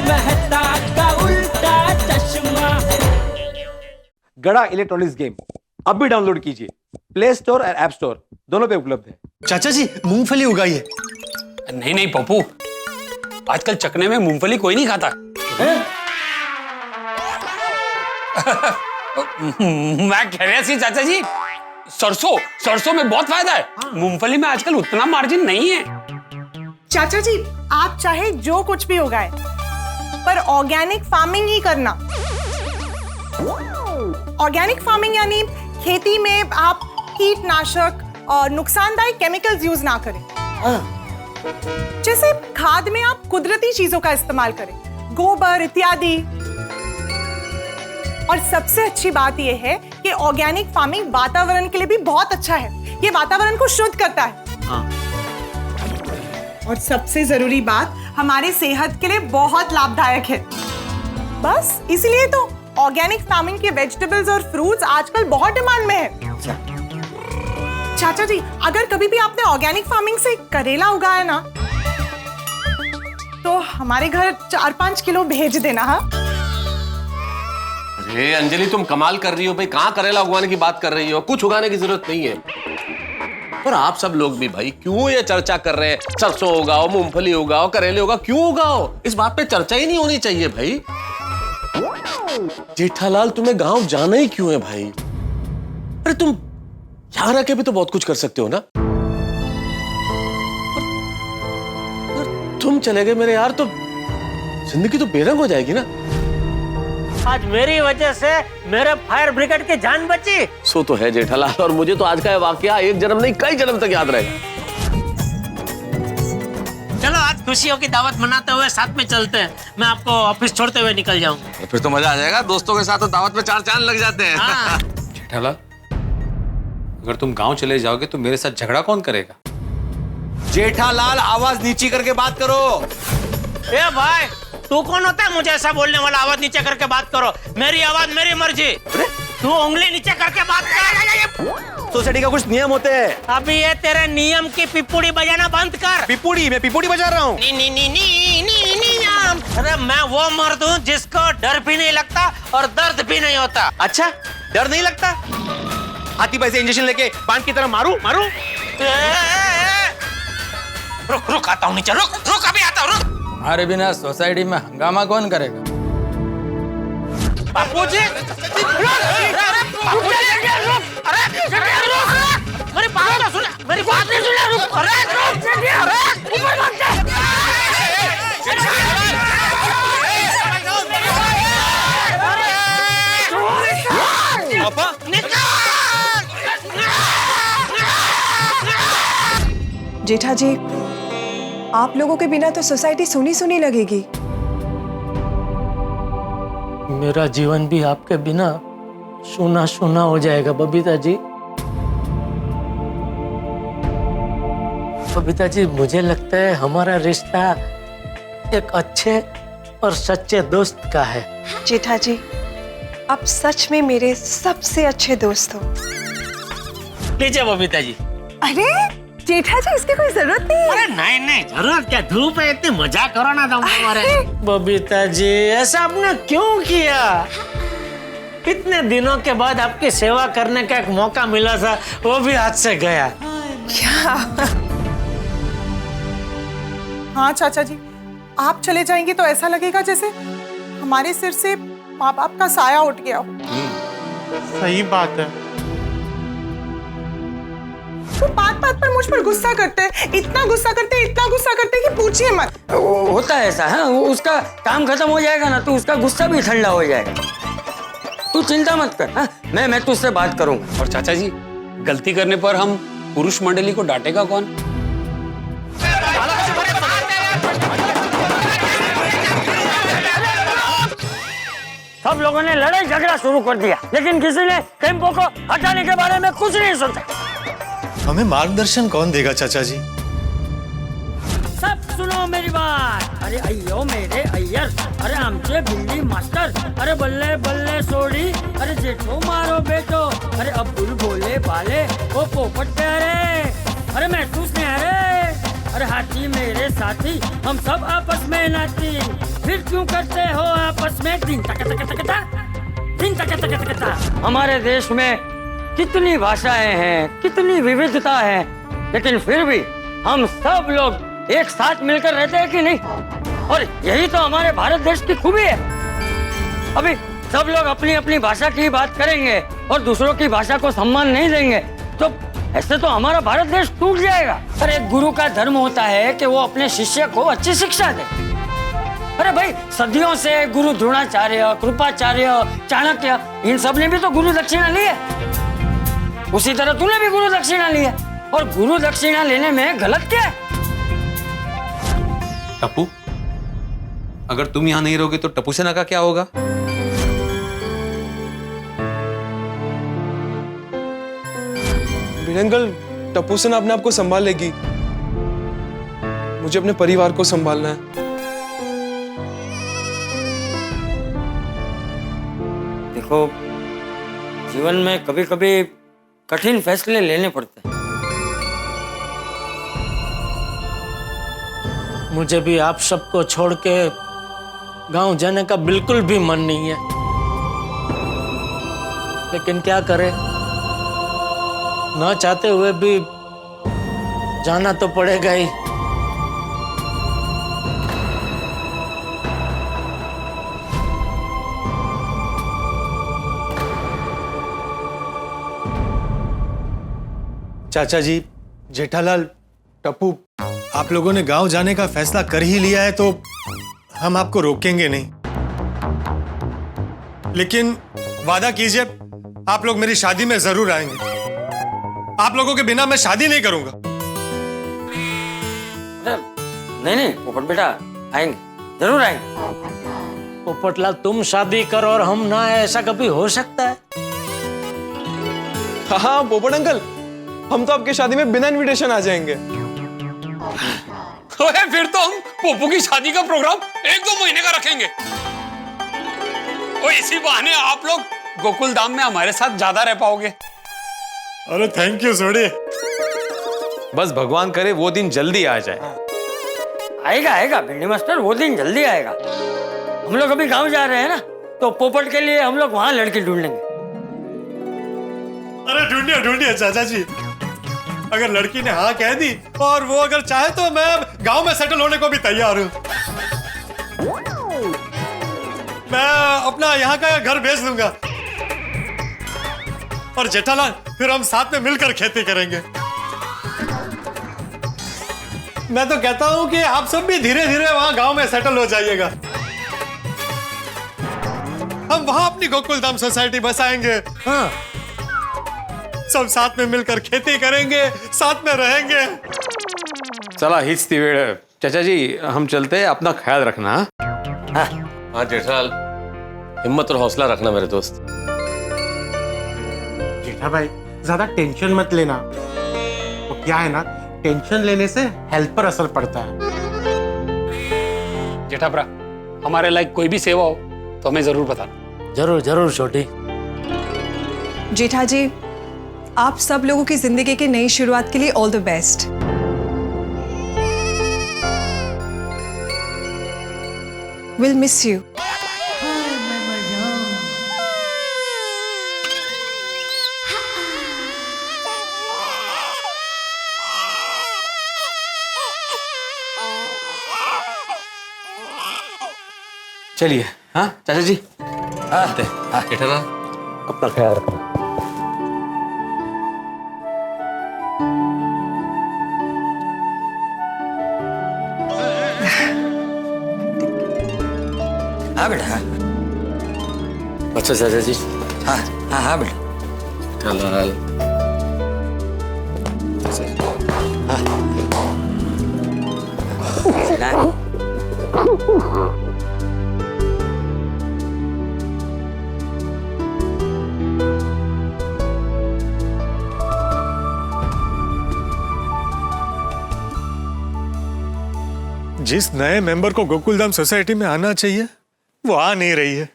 मेहता का उल्टा चश्मा। गड़ा इलेक्ट्रॉनिक्स गेम अब भी डाउनलोड कीजिए, प्ले स्टोर और ऐप स्टोर दोनों पे उपलब्ध है। चाचा जी मूंगफली उगाइए। नहीं नहीं पप्पू, आजकल चकने में मूंगफली कोई नहीं खाता। मैं कह रहा सी चाचा जी, सरसों में बहुत फायदा है। मूंगफली में आजकल उतना मार्जिन नहीं है। चाचा जी आप चाहे जो कुछ भी उगाए पर ऑर्गेनिक फार्मिंग ही करना। ऑर्गेनिक फार्मिंग यानी खेती में आप कीटनाशक और नुकसानदायक केमिकल्स यूज ना करें। जैसे खाद में आप कुदरती चीजों का इस्तेमाल करें, गोबर इत्यादि। और सबसे अच्छी बात यह है कि ऑर्गेनिक फार्मिंग वातावरण के लिए भी बहुत अच्छा है। ये वातावरण को शुद्ध करता है। और सबसे जरूरी बात, हमारे सेहत के लिए बहुत लाभदायक है। बस इसलिए तो ऑर्गेनिक फार्मिंग के वेजिटेबल्स और फ्रूट्स आजकल बहुत डिमांड में है। चाचा जी अगर कभी भी आपने ऑर्गेनिक फार्मिंग से करेला उगाया ना, तो हमारे घर 4-5 किलो भेज देना। हाँ अरे अंजलि तुम कमाल कर रही हो भाई, कहाँ करेला उगाने की बात कर रही हो? कुछ उगाने की जरूरत नहीं है। पर आप सब लोग भी भाई क्यों ये चर्चा कर रहे हैं, सरसों उगाओ, मूंगफली उगाओ, करेले उगाओ? क्यों उगाओ? इस बात पे चर्चा ही नहीं होनी चाहिए भाई। जेठालाल तुम्हें गांव जाना ही क्यों है भाई? अरे तुम यहां रह के भी तो बहुत कुछ कर सकते हो ना। तुम चले गए मेरे यार तो जिंदगी तो बेरंग हो जाएगी ना। आज मेरी वजह से मेरे फायर ब्रिगेड की जान बची। सो तो है जेठालाल, और मुझे तो आज का ये वाकया एक जन्म नहीं कई जन्म तक याद रहेगा। चलो आज खुशियों की दावत मनाते हुए साथ में चलते हैं। मैं आपको ऑफिस छोड़ते हुए निकल जाऊंगा। फिर तो मजा आ जाएगा, दोस्तों के साथ तो दावत में 4 चांद लग जाते हैं। हाँ। जेठालाल अगर तुम गांव चले जाओगे तो मेरे साथ झगड़ा कौन करेगा? जेठालाल आवाज नीची करके बात करो। ए भाई तू कौन होता है मुझे ऐसा बोलने वाला? आवाज नीचे करके बात करो। मेरी आवाज मेरी मर्जी। तू उंगली नीचे करके बात कर। सोसाइटी का कुछ नियम होते हैं। अभी ये तेरे नियम की पिपुड़ी बजाना बंद कर। पिपुड़ी? मैं पिपुड़ी बजा रहा हूँ। नियम। अरे मैं वो मर्द हूँ जिसको डर भी नहीं लगता और दर्द भी नहीं होता। अच्छा डर नहीं लगता? हाथी पैसे इंजेक्शन लेके पान की तरह मारू? रुक आता हूँ नीचे। रुक अभी आता हूँ। रुक। हमारे बिना सोसाइटी में हंगामा कौन करेगा? बापूजी मेरी बात तो सुन। मेरी बात नहीं सुन। रुक। अरे ऊपर भाग जा। पापा जेठा जी आप लोगों के बिना तो सोसाइटी सुनी सुनी लगेगी। मेरा जीवन भी आपके बिना सुना सुना हो जाएगा बबीता जी। बबीता जी मुझे लगता है हमारा रिश्ता एक अच्छे और सच्चे दोस्त का है। जेठा जी आप सच में मेरे सबसे अच्छे दोस्त हो। लीजिए बबीता जी। अरे जेठा जी इसकी कोई जरूरत नहीं है। अरे नहीं जरूरत क्या, धूप है इतनी, मजाक करो ना तुम हमारे। बबीता जी ऐसा आपने क्यों किया? इतने दिनों के बाद आपकी सेवा करने का एक मौका मिला था, वो भी हाथ से गया। क्या? हाँ चाचा जी आप चले जाएंगे तो ऐसा लगेगा जैसे हमारे सिर से माँ बाप का साया उठ गया हो। सही बात है। वो बात पर मुझ पर गुस्सा करते हैं, इतना गुस्सा करते हैं कि पूछिए मत। होता है ऐसा। हाँ उसका काम खत्म हो जाएगा ना तो उसका गुस्सा भी ठंडा हो जाएगा। तू चिंता मत कर। हाँ मैं तुझसे बात करूंगा। और चाचा जी गलती करने पर हम पुरुष मंडली को डांटेगा कौन? सब लोगों ने लड़ाई झगड़ा शुरू कर दिया, लेकिन किसी ने टेम्पो को हटाने के बारे में कुछ नहीं सोचा। हमें मार्गदर्शन कौन देगा चाचा जी? सब सुनो मेरी बात। अरे अय्यो मेरे अय्यर, अरे आमचे बिल्ली मास्टर, अरे बल्ले बल्ले सोडी, अरे जेठो मारो बेटो, अरे अब्दुल भोले भाले, ओ पोपट प्यारे, अरे महसूस नहीं अरे, अरे हाथी मेरे साथी हम सब आपस में नाती, फिर क्यों करते हो आपस में दिन तक दिन तक। हमारे देश में कितनी भाषाएं हैं, कितनी विविधता है, लेकिन फिर भी हम सब लोग एक साथ मिलकर रहते हैं कि नहीं? और यही तो हमारे भारत देश की खूबी है। अभी सब लोग अपनी अपनी भाषा की बात करेंगे और दूसरों की भाषा को सम्मान नहीं देंगे तो ऐसे तो हमारा भारत देश टूट जाएगा। अरे एक गुरु का धर्म होता है कि वो अपने शिष्य को अच्छी शिक्षा दे। अरे भाई सदियों से गुरु द्रोणाचार्य, कृपाचार्य, चाणक्य, इन सब ने भी तो गुरु दक्षिणा ली है। उसी तरह तूने भी गुरु दक्षिणा ली है, और गुरु दक्षिणा लेने में गलत क्या है? टप्पू, अगर तुम यहाँ नहीं रहोगे तो टप्पू सेना का क्या होगा? अंकल, टप्पू सेना अपने आप को संभाल लेगी, मुझे अपने परिवार को संभालना है। देखो, जीवन में कभी कभी कठिन फैसले लेने पड़ते हैं। मुझे भी आप सबको छोड़ के गांव जाने का बिल्कुल भी मन नहीं है, लेकिन क्या करें, ना चाहते हुए भी जाना तो पड़ेगा ही। चाचा जी, जेठालाल, टप्पू, आप लोगों ने गांव जाने का फैसला कर ही लिया है तो हम आपको रोकेंगे नहीं, लेकिन वादा कीजिए आप लोग मेरी शादी में जरूर आएंगे। आप लोगों के बिना मैं शादी नहीं करूंगा। नहीं पोपट बेटा, आएंगे, जरूर आएंगे। पोपटलाल, तुम शादी करो और हम ना आए, ऐसा कभी हो सकता है? हाँ पोपट अंकल, हम तो आपकी शादी में बिना इनविटेशन आ जाएंगे। फिर तो हम पोपू की शादी का प्रोग्राम 1-2 महीने का रखेंगे। और इसी बहाने आप लोग गोकुल धाम में हमारे साथ ज्यादा रह पाओगे। अरे थैंक यू सोडी। बस भगवान करे वो दिन जल्दी आ जाए। आएगा भिंडी मास्टर, वो दिन जल्दी आएगा। हम लोग अभी गांव जा रहे हैं ना, तो पोपट के लिए हम लोग वहां लड़की ढूंढ लेंगे। अरे ढूंढिए चाचा जी, अगर लड़की ने हाँ कह दी और वो अगर चाहे तो मैं गांव में सेटल होने को भी तैयार हूँ। मैं अपना यहाँ का घर बेच दूंगा और जेठालाल, फिर हम साथ में मिलकर खेती करेंगे। मैं तो कहता हूँ कि आप सब भी धीरे धीरे वहां गांव में सेटल हो जाइएगा। हम वहां अपनी गोकुल धाम सोसाइटी बसाएंगे। हाँ, सब साथ में मिलकर खेती करेंगे, साथ में रहेंगे। चला हीच ती वेळ। चाचा जी, हम चलते हैं, अपना ख्याल रखना। हाँ जेठालाल, हिम्मत और हौसला रखना मेरे दोस्त। जेठा भाई, ज्यादा टेंशन मत लेना। तो क्या है ना, टेंशन लेने से हेल्थ पर असर पड़ता है। जेठाप्रा, हमारे लायक कोई भी सेवा हो तो हमें जरूर बताना। जरूर छोटी। जेठा जी, आप सब लोगों की जिंदगी की नई शुरुआत के लिए all the best. Will miss you. चलिए। हाँ चाचा जी, जेठालाल, अपना ख्याल रखना। हाँ बेटा। अच्छा चाचा जी। हाँ बेटा। जेठालाल, जिस नए मेंबर को गोकुलधाम सोसाइटी में आना चाहिए वो आ नहीं रही है,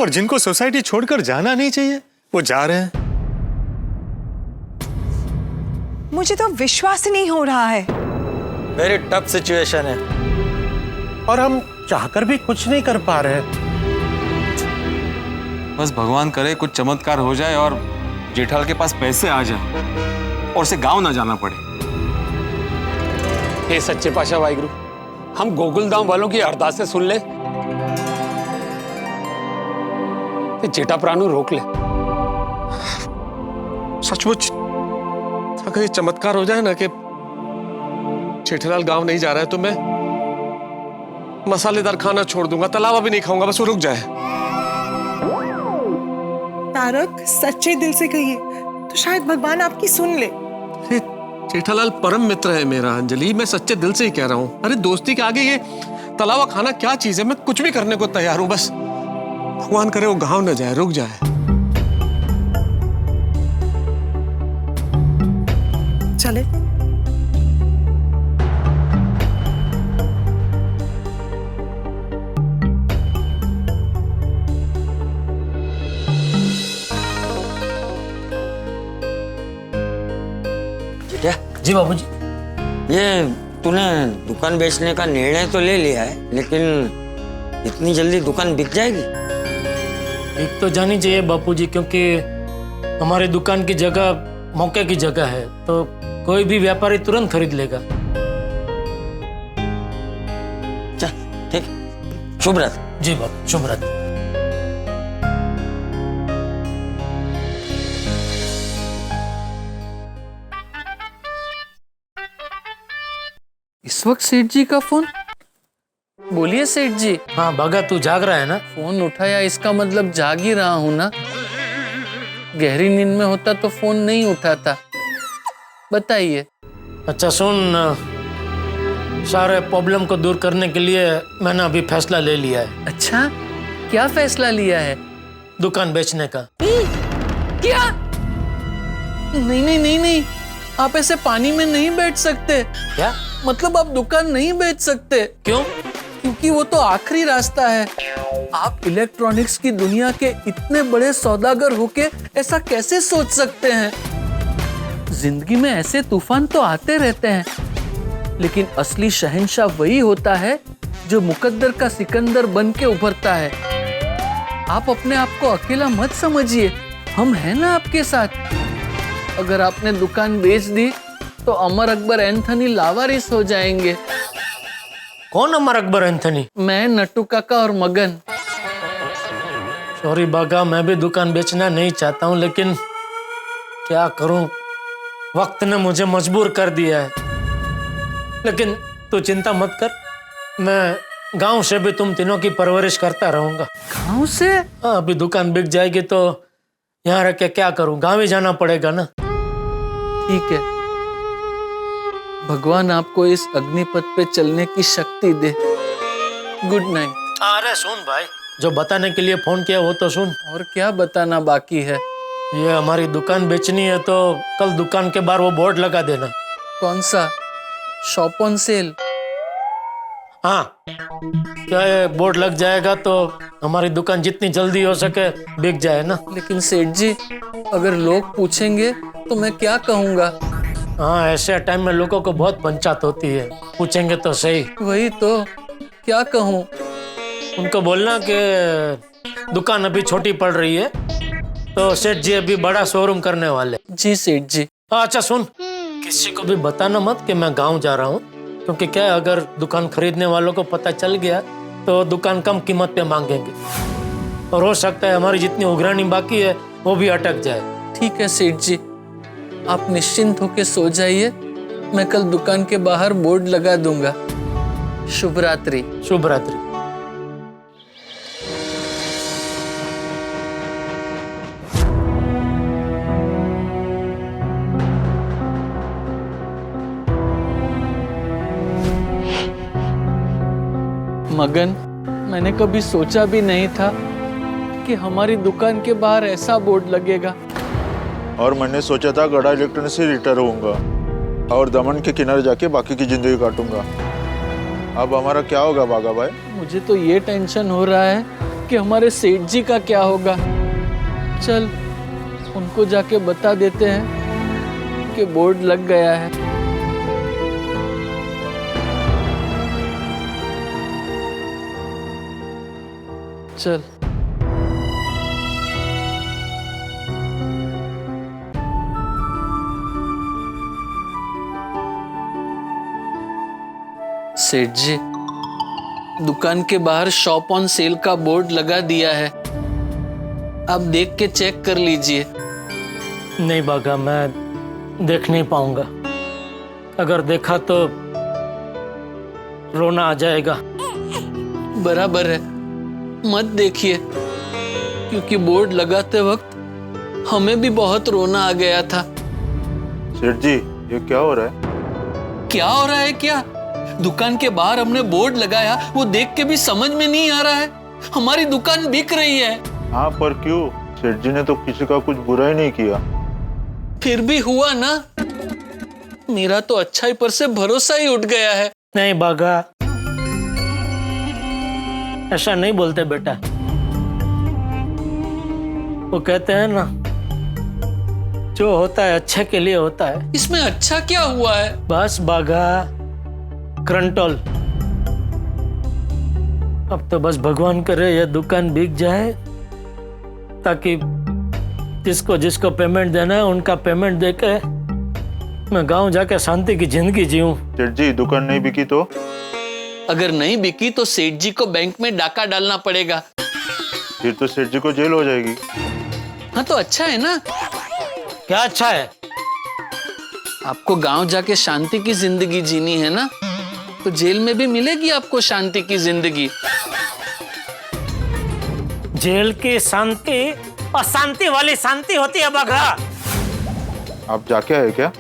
और जिनको सोसाइटी छोड़कर जाना नहीं चाहिए वो जा रहे हैं। मुझे तो विश्वास ही नहीं हो रहा है। वेरी टफ सिचुएशन है और हम चाहकर भी कुछ नहीं कर पा रहे। बस भगवान करे कुछ चमत्कार हो जाए और जेठालाल के पास पैसे आ जाए और उसे गांव ना जाना पड़े। हे सच्चे पातशाह वाहिगुरु, हम गोकुलधाम वालों की अरदासें सुन ले, जेठा प्राणु रोक ले। सचमुच अगर ये चमत्कार हो जाए ना कि जेठालाल गांव नहीं जा रहा है तो मैं मसालेदार खाना छोड़ दूंगा, तलावा भी नहीं खाऊंगा, बस वो रुक जाए। तारक, सच्चे दिल से कहिए तो शायद भगवान आपकी सुन ले। अरे जेठालाल परम मित्र है मेरा अंजलि, मैं सच्चे दिल से ही कह रहा हूँ। अरे दोस्ती के आगे ये तलावा खाना क्या चीज है, मैं कुछ भी करने को तैयार हूँ, बस भगवान करे वो गांव न जाए, रुक जाए। चले। जी बाबूजी। ये तूने दुकान बेचने का निर्णय तो ले लिया है, लेकिन इतनी जल्दी दुकान बिक जाएगी? बिक तो जानी चाहिए बापूजी, क्योंकि हमारी दुकान की जगह मौके की जगह है, तो कोई भी व्यापारी तुरंत खरीद लेगा। चल ठीक, शुभ रात्रि। जी बाबू, शुभ रात्रि। इस वक्त सेठ जी का फोन? बोलिए सेठ जी। हाँ भगा, तू जाग रहा है ना? फोन उठाया इसका मतलब जाग ही रहा हूं ना। गहरी नींद में होता तो फोन नहीं उठाता। बताइए। अच्छा सुन, सारे प्रॉब्लम को दूर करने के लिए मैंने अभी फैसला ले लिया है। अच्छा, क्या फैसला लिया है? दुकान बेचने का। क्या? नहीं नहीं नहीं नहीं, आप ऐसे पानी में नहीं बैठ सकते। क्या मतलब आप दुकान नहीं बेच सकते? क्यों? क्योंकि वो तो आखिरी रास्ता है। आप इलेक्ट्रॉनिक्स की दुनिया के इतने बड़े सौदागर होके ऐसा कैसे सोच सकते हैं? जिंदगी में ऐसे तूफान तो आते रहते हैं, लेकिन असली शहंशाह वही होता है जो मुकद्दर का सिकंदर बन के उभरता है। आप अपने आप को अकेला मत समझिए, हम हैं ना आपके साथ। अगर आपने दुकान बेच दी तो अमर अकबर एंथनी लावारिस हो जाएंगे। कौन अमर अकबर एंथनी? मैं, नट्टू काका और मगन। सॉरी बागा, मैं भी दुकान बेचना नहीं चाहता हूँ, लेकिन क्या करूँ, वक्त ने मुझे मजबूर कर दिया है। लेकिन तू चिंता मत कर, मैं गांव से भी तुम तीनों की परवरिश करता रहूंगा। गांव से? हाँ, अभी दुकान बिक जाएगी तो यहाँ रह के क्या करूँ, गांव ही जाना पड़ेगा ना। ठीक है, भगवान आपको इस अग्निपथ पे चलने की शक्ति दे। Good night. अरे सुन भाई, जो बताने के लिए फोन किया वो तो सुन। और क्या बताना बाकी है? ये हमारी दुकान बेचनी है तो कल दुकान के बाहर वो बोर्ड लगा देना। कौन सा? Shop on sale? हाँ, क्या ये बोर्ड लग जाएगा तो हमारी दुकान जितनी जल्दी हो सके बिक जाए ना। लेकिन सेठ जी, अगर लोग पूछेंगे तो मैं क्या कहूँगा? हाँ, ऐसे टाइम में लोगों को बहुत पंचायत होती है, पूछेंगे तो सही। वही तो, क्या कहूँ? उनको बोलना कि दुकान अभी छोटी पड़ रही है तो सेठ जी अभी बड़ा शोरूम करने वाले। जी सेठ जी। अच्छा सुन, किसी को भी बताना मत कि मैं गांव जा रहा हूँ, क्योंकि क्या है, अगर दुकान खरीदने वालों को पता चल गया तो दुकान कम कीमत पे मांगेंगे और हो सकता है हमारी जितनी उघरानी बाकी है वो भी अटक जाए। ठीक है सेठ जी, आप निश्चिंत होकर सो जाइए, मैं कल दुकान के बाहर बोर्ड लगा दूंगा। शुभ रात्रि। शुभ रात्रि। मगन, मैंने कभी सोचा भी नहीं था कि हमारी दुकान के बाहर ऐसा बोर्ड लगेगा। और मैंने सोचा था गड़ा इलेक्ट्रॉनिक से रिटायर होऊंगा और दमन के किनारे जाके बाकी की जिंदगी काटूंगा। अब हमारा क्या होगा बागा भाई? मुझे तो ये टेंशन हो रहा है कि हमारे सेठ जी का क्या होगा। चल, उनको जाके बता देते हैं के बोर्ड लग गया है। चल सेठ जी, दुकान के बाहर शॉप ऑन सेल का बोर्ड लगा दिया है, आप देख के चेक कर लीजिए। नहीं बागा, मैं देख नहीं पाऊंगा। अगर देखा तो रोना आ जाएगा। बराबर है, मत देखिए, क्योंकि बोर्ड लगाते वक्त हमें भी बहुत रोना आ गया था। सेठ जी, ये क्या हो रहा है? क्या हो रहा है? क्या दुकान के बाहर हमने बोर्ड लगाया, वो देख के भी समझ में नहीं आ रहा है। हमारी दुकान बिक रही है। हाँ, पर क्यों? सेठ जी ने तो किसी का कुछ बुरा ही नहीं किया। फिर भी हुआ ना, मेरा तो अच्छाई पर से भरोसा ही उठ गया है। नहीं बागा, ऐसा नहीं बोलते बेटा। वो कहते हैं ना, जो होता है अच्छे के लिए होता है। इसमें अच्छा क्या हुआ है? बस बागा, क्रंटोल। अब तो बस भगवान करे ये दुकान बिक जाए, ताकि जिसको जिसको पेमेंट देना है उनका पेमेंट देके मैं गांव जाके शांति की जिंदगी जीऊं। सेठ जी, दुकान नहीं बिकी तो? अगर नहीं बिकी तो सेठ जी को बैंक में डाका डालना पड़ेगा। फिर तो सेठ जी को जेल हो जाएगी। हाँ तो अच्छा है ना। क्या अच्छा है? आपको गांव जाके शांति की जिंदगी जीनी है ना, तो जेल में भी मिलेगी आपको शांति की जिंदगी। जेल की शांति और शांति वाली शांति होती है बाघा। आप जाके आए क्या?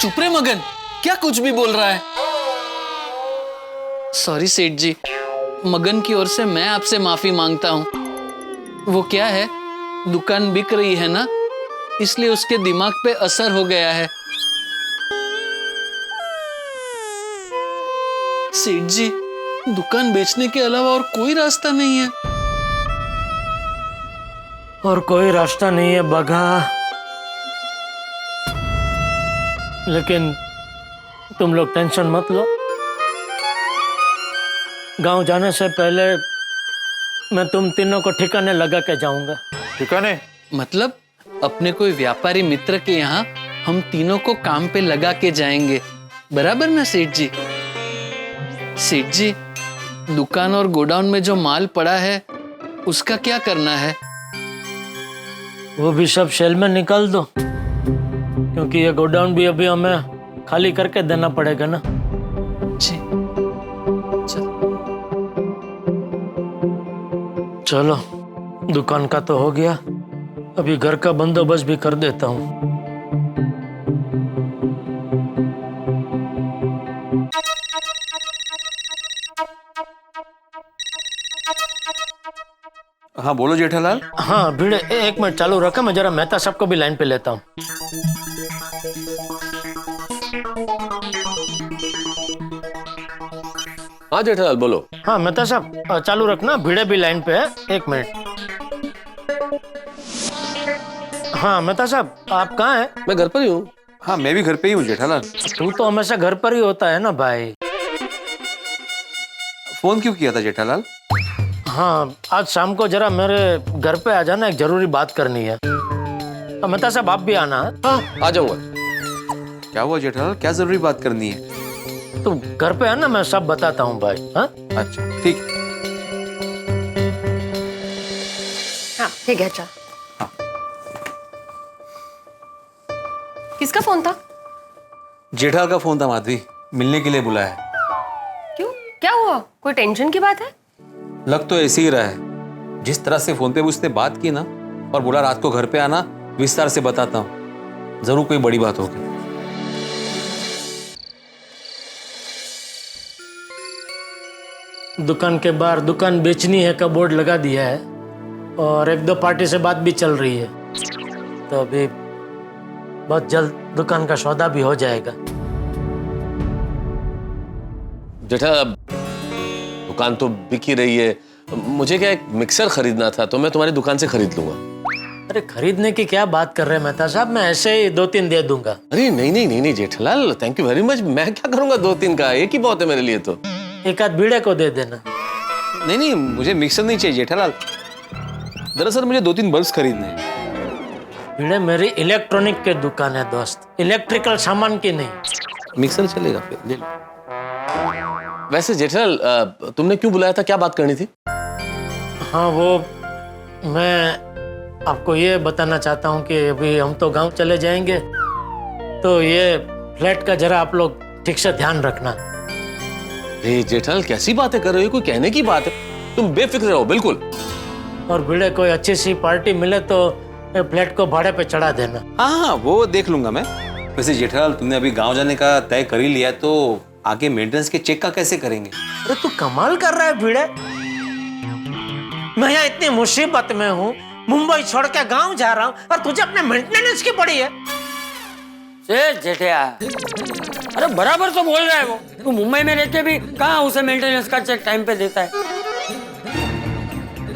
चुप रे मगन, क्या कुछ भी बोल रहा है। सॉरी सेठ जी, मगन की ओर से मैं आपसे माफी मांगता हूं। वो क्या है, दुकान बिक रही है ना, इसलिए उसके दिमाग पे असर हो गया है। सेठ जी, दुकान बेचने के अलावा और कोई रास्ता नहीं है। और कोई रास्ता नहीं है बाघा, लेकिन तुम लोग टेंशन मत लो। गांव जाने से पहले मैं तुम तीनों को ठिकाने लगा के जाऊंगा। ठिकाने? मतलब अपने कोई व्यापारी मित्र के यहाँ हम तीनों को काम पे लगा के जाएंगे, बराबर ना सेठ जी? सेठ जी, दुकान और गोडाउन में जो माल पड़ा है उसका क्या करना है? वो भी सब शेल में निकाल दो, क्योंकि ये गोडाउन भी अभी हमें खाली करके देना पड़ेगा ना। जी चलो, दुकान का तो हो गया, अभी घर का बंदोबस्त भी कर देता हूँ। हाँ बोलो जेठालाल। हाँ भिड़े, एक मिनट चालू रखा, मैं जरा मेहता साहब को भी लाइन पे लेता हूँ। हाँ जेठालाल बोलो। हाँ मेहता साहब चालू रखना, भिड़े भी लाइन पे है, एक मिनट। हाँ मेहता साहब, आप कहाँ हैं? मैं घर पर ही हूँ। हाँ मैं भी घर पे ही हूँ जेठालाल। तू तो हमेशा घर पर ही होता है ना भाई। फोन क्यों किया था जेठालाल? हाँ, आज शाम को जरा मेरे घर पे आ जाना, एक जरूरी बात करनी है। मेहता साहब आप भी आना। हाँ आ जाऊंगा। क्या हुआ जेठालाल, क्या जरूरी बात करनी है? तू घर पे आना, मैं सब बताता हूँ भाई। हाँ अच्छा ठीक। हाँ ठीक है, चल। किसका फोन था? जेठालाल का फोन था माधवी, मिलने के लिए बुलाया। क्यों, क्या हुआ? कोई टेंशन की बात है? लग तो ऐसे ही रहा है। जिस तरह से फोन पे उसने बात की ना, और बोला रात को घर पे आना, विस्तार से बताता हूँ, जरूर कोई बड़ी बात होगी। दुकान के बाहर दुकान बेचनी है का बोर्ड लगा दिया है, और एक दो पार्टी से बात भी चल रही है, तो अभी बहुत जल्द दुकान का सौदा भी हो जाएगा। जेठा, दुकान तो बिक ही रही है, मुझे क्या एक मिक्सर खरीदना था, तो मैं तुम्हारी दुकान से खरीद लूंगा। अरे खरीदने की क्या बात कर रहे हैं मेहता साहब, मैं ऐसे ही 2-3 दे दूंगा। अरे नहीं नहीं नहीं नहीं Jethalal, thank you very much. मैं क्या करूंगा 2-3 का, एक ही बहुत है मेरे लिए तो। एक आध बीड़े को दे देना। नहीं नहीं, मुझे मिक्सर नहीं चाहिए जेठालाल, दरअसल मुझे 2-3 बल्ब्स खरीदने हैं। बीड़े मेरी इलेक्ट्रॉनिक की दुकान है दोस्त, इलेक्ट्रिकल सामान की नहीं। मिक्सर चलेगा फिर, ले लो। वैसे जेठालाल तुमने क्यों बुलाया था, क्या बात करनी थी? हाँ वो मैं आपको ये बताना चाहता हूँ कि अभी हम तो गांव चले जाएंगे, तो ये फ्लैट का जरा आप लोग ठीक से ध्यान रखना। अरे जेठालाल कैसी बातें कर रहे हो, कोई कहने की बात है, तुम बेफिक्र रहो बिल्कुल। और भिड़े कोई अच्छी सी पार्टी मिले तो फ्लैट को भाड़े पे चढ़ा देना। हाँ वो देख लूंगा मैं। वैसे जेठालाल तुमने अभी गांव जाने का तय कर ही लिया, तो आगे मेंटेनेंस के चेक का कैसे करेंगे? अरे तू कमाल कर रहा है भिड़े, मैं यहाँ इतनी मुसीबत में हूँ, मुंबई छोड़ के गांव जा रहा हूँ और तुझे अपने मेंटेनेंस की पड़ी है। जेठिया, अरे बराबर तो बोल रहा है वो, तू मुंबई में रहते भी कहाँ उसे मेंटेनेंस का चेक टाइम पे देता है।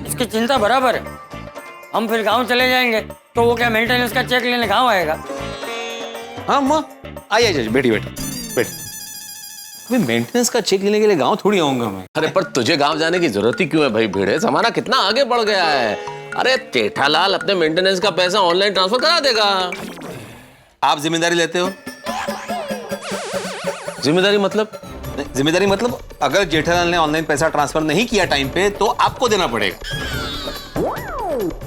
इसकी चिंता बराबर है। हम फिर गांव चले जाएंगे तो वो क्या मेंटेनेंस का चेक लेने गांव आएगा? हाँ माँ आइए, बैठी बैठी बैठी। अभी मेंटेनेंस का चेक लेने के लिए गांव थोड़ी आऊंगा मैं। अरे पर तुझे गांव जाने की जरूरत ही क्यों है भाई भिड़े, जमाना कितना आगे बढ़ गया है। अरे जेठालाल अपने मेंटेनेंस का पैसा ऑनलाइन ट्रांसफर करा देगा। आप जिम्मेदारी लेते हो? जिम्मेदारी मतलब? जिम्मेदारी मतलब अगर जेठालाल ने ऑनलाइन पैसा ट्रांसफर नहीं किया टाइम पे तो आपको देना पड़ेगा।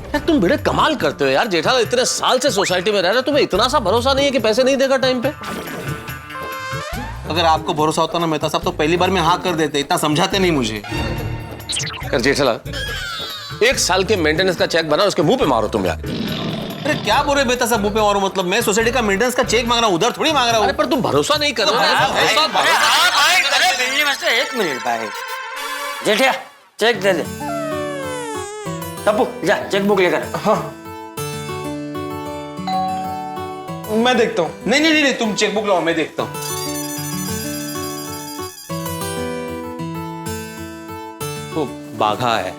यार तुम भिड़े कमाल करते हो यार, जेठालाल इतने साल से सोसाइटी में रह रहे, तुम्हें इतना सा भरोसा नहीं है कि पैसे नहीं देगा टाइम पे? अगर आपको भरोसा होता ना मेहता साहब तो पहली बार में हाँ कर देते, इतना समझाते नहीं मुझे। कर जेठालाल 1 साल के मेंटेनेंस का चेक बना, उसके मुंह पे मारो तुम यार। अरे क्या बोल रहे मेहता साहब, मुंह पे मारो मतलब? मैं सोसाइटी का मेंटेनेंस का चेक मांग रहा हूँ, उधर थोड़ी मांग रहा हूँ। अरे पर तुम भरोसा नहीं कर रहे हो। एक मिनट भाई, जेठिया चेक दे दे। तब्बू जा चेक बुक लेकर। हाँ मैं देखता हूँ। नहीं नहीं नहीं, तुम चेक बुक लाओ, मैं देखता हूँ। तो बाघा है।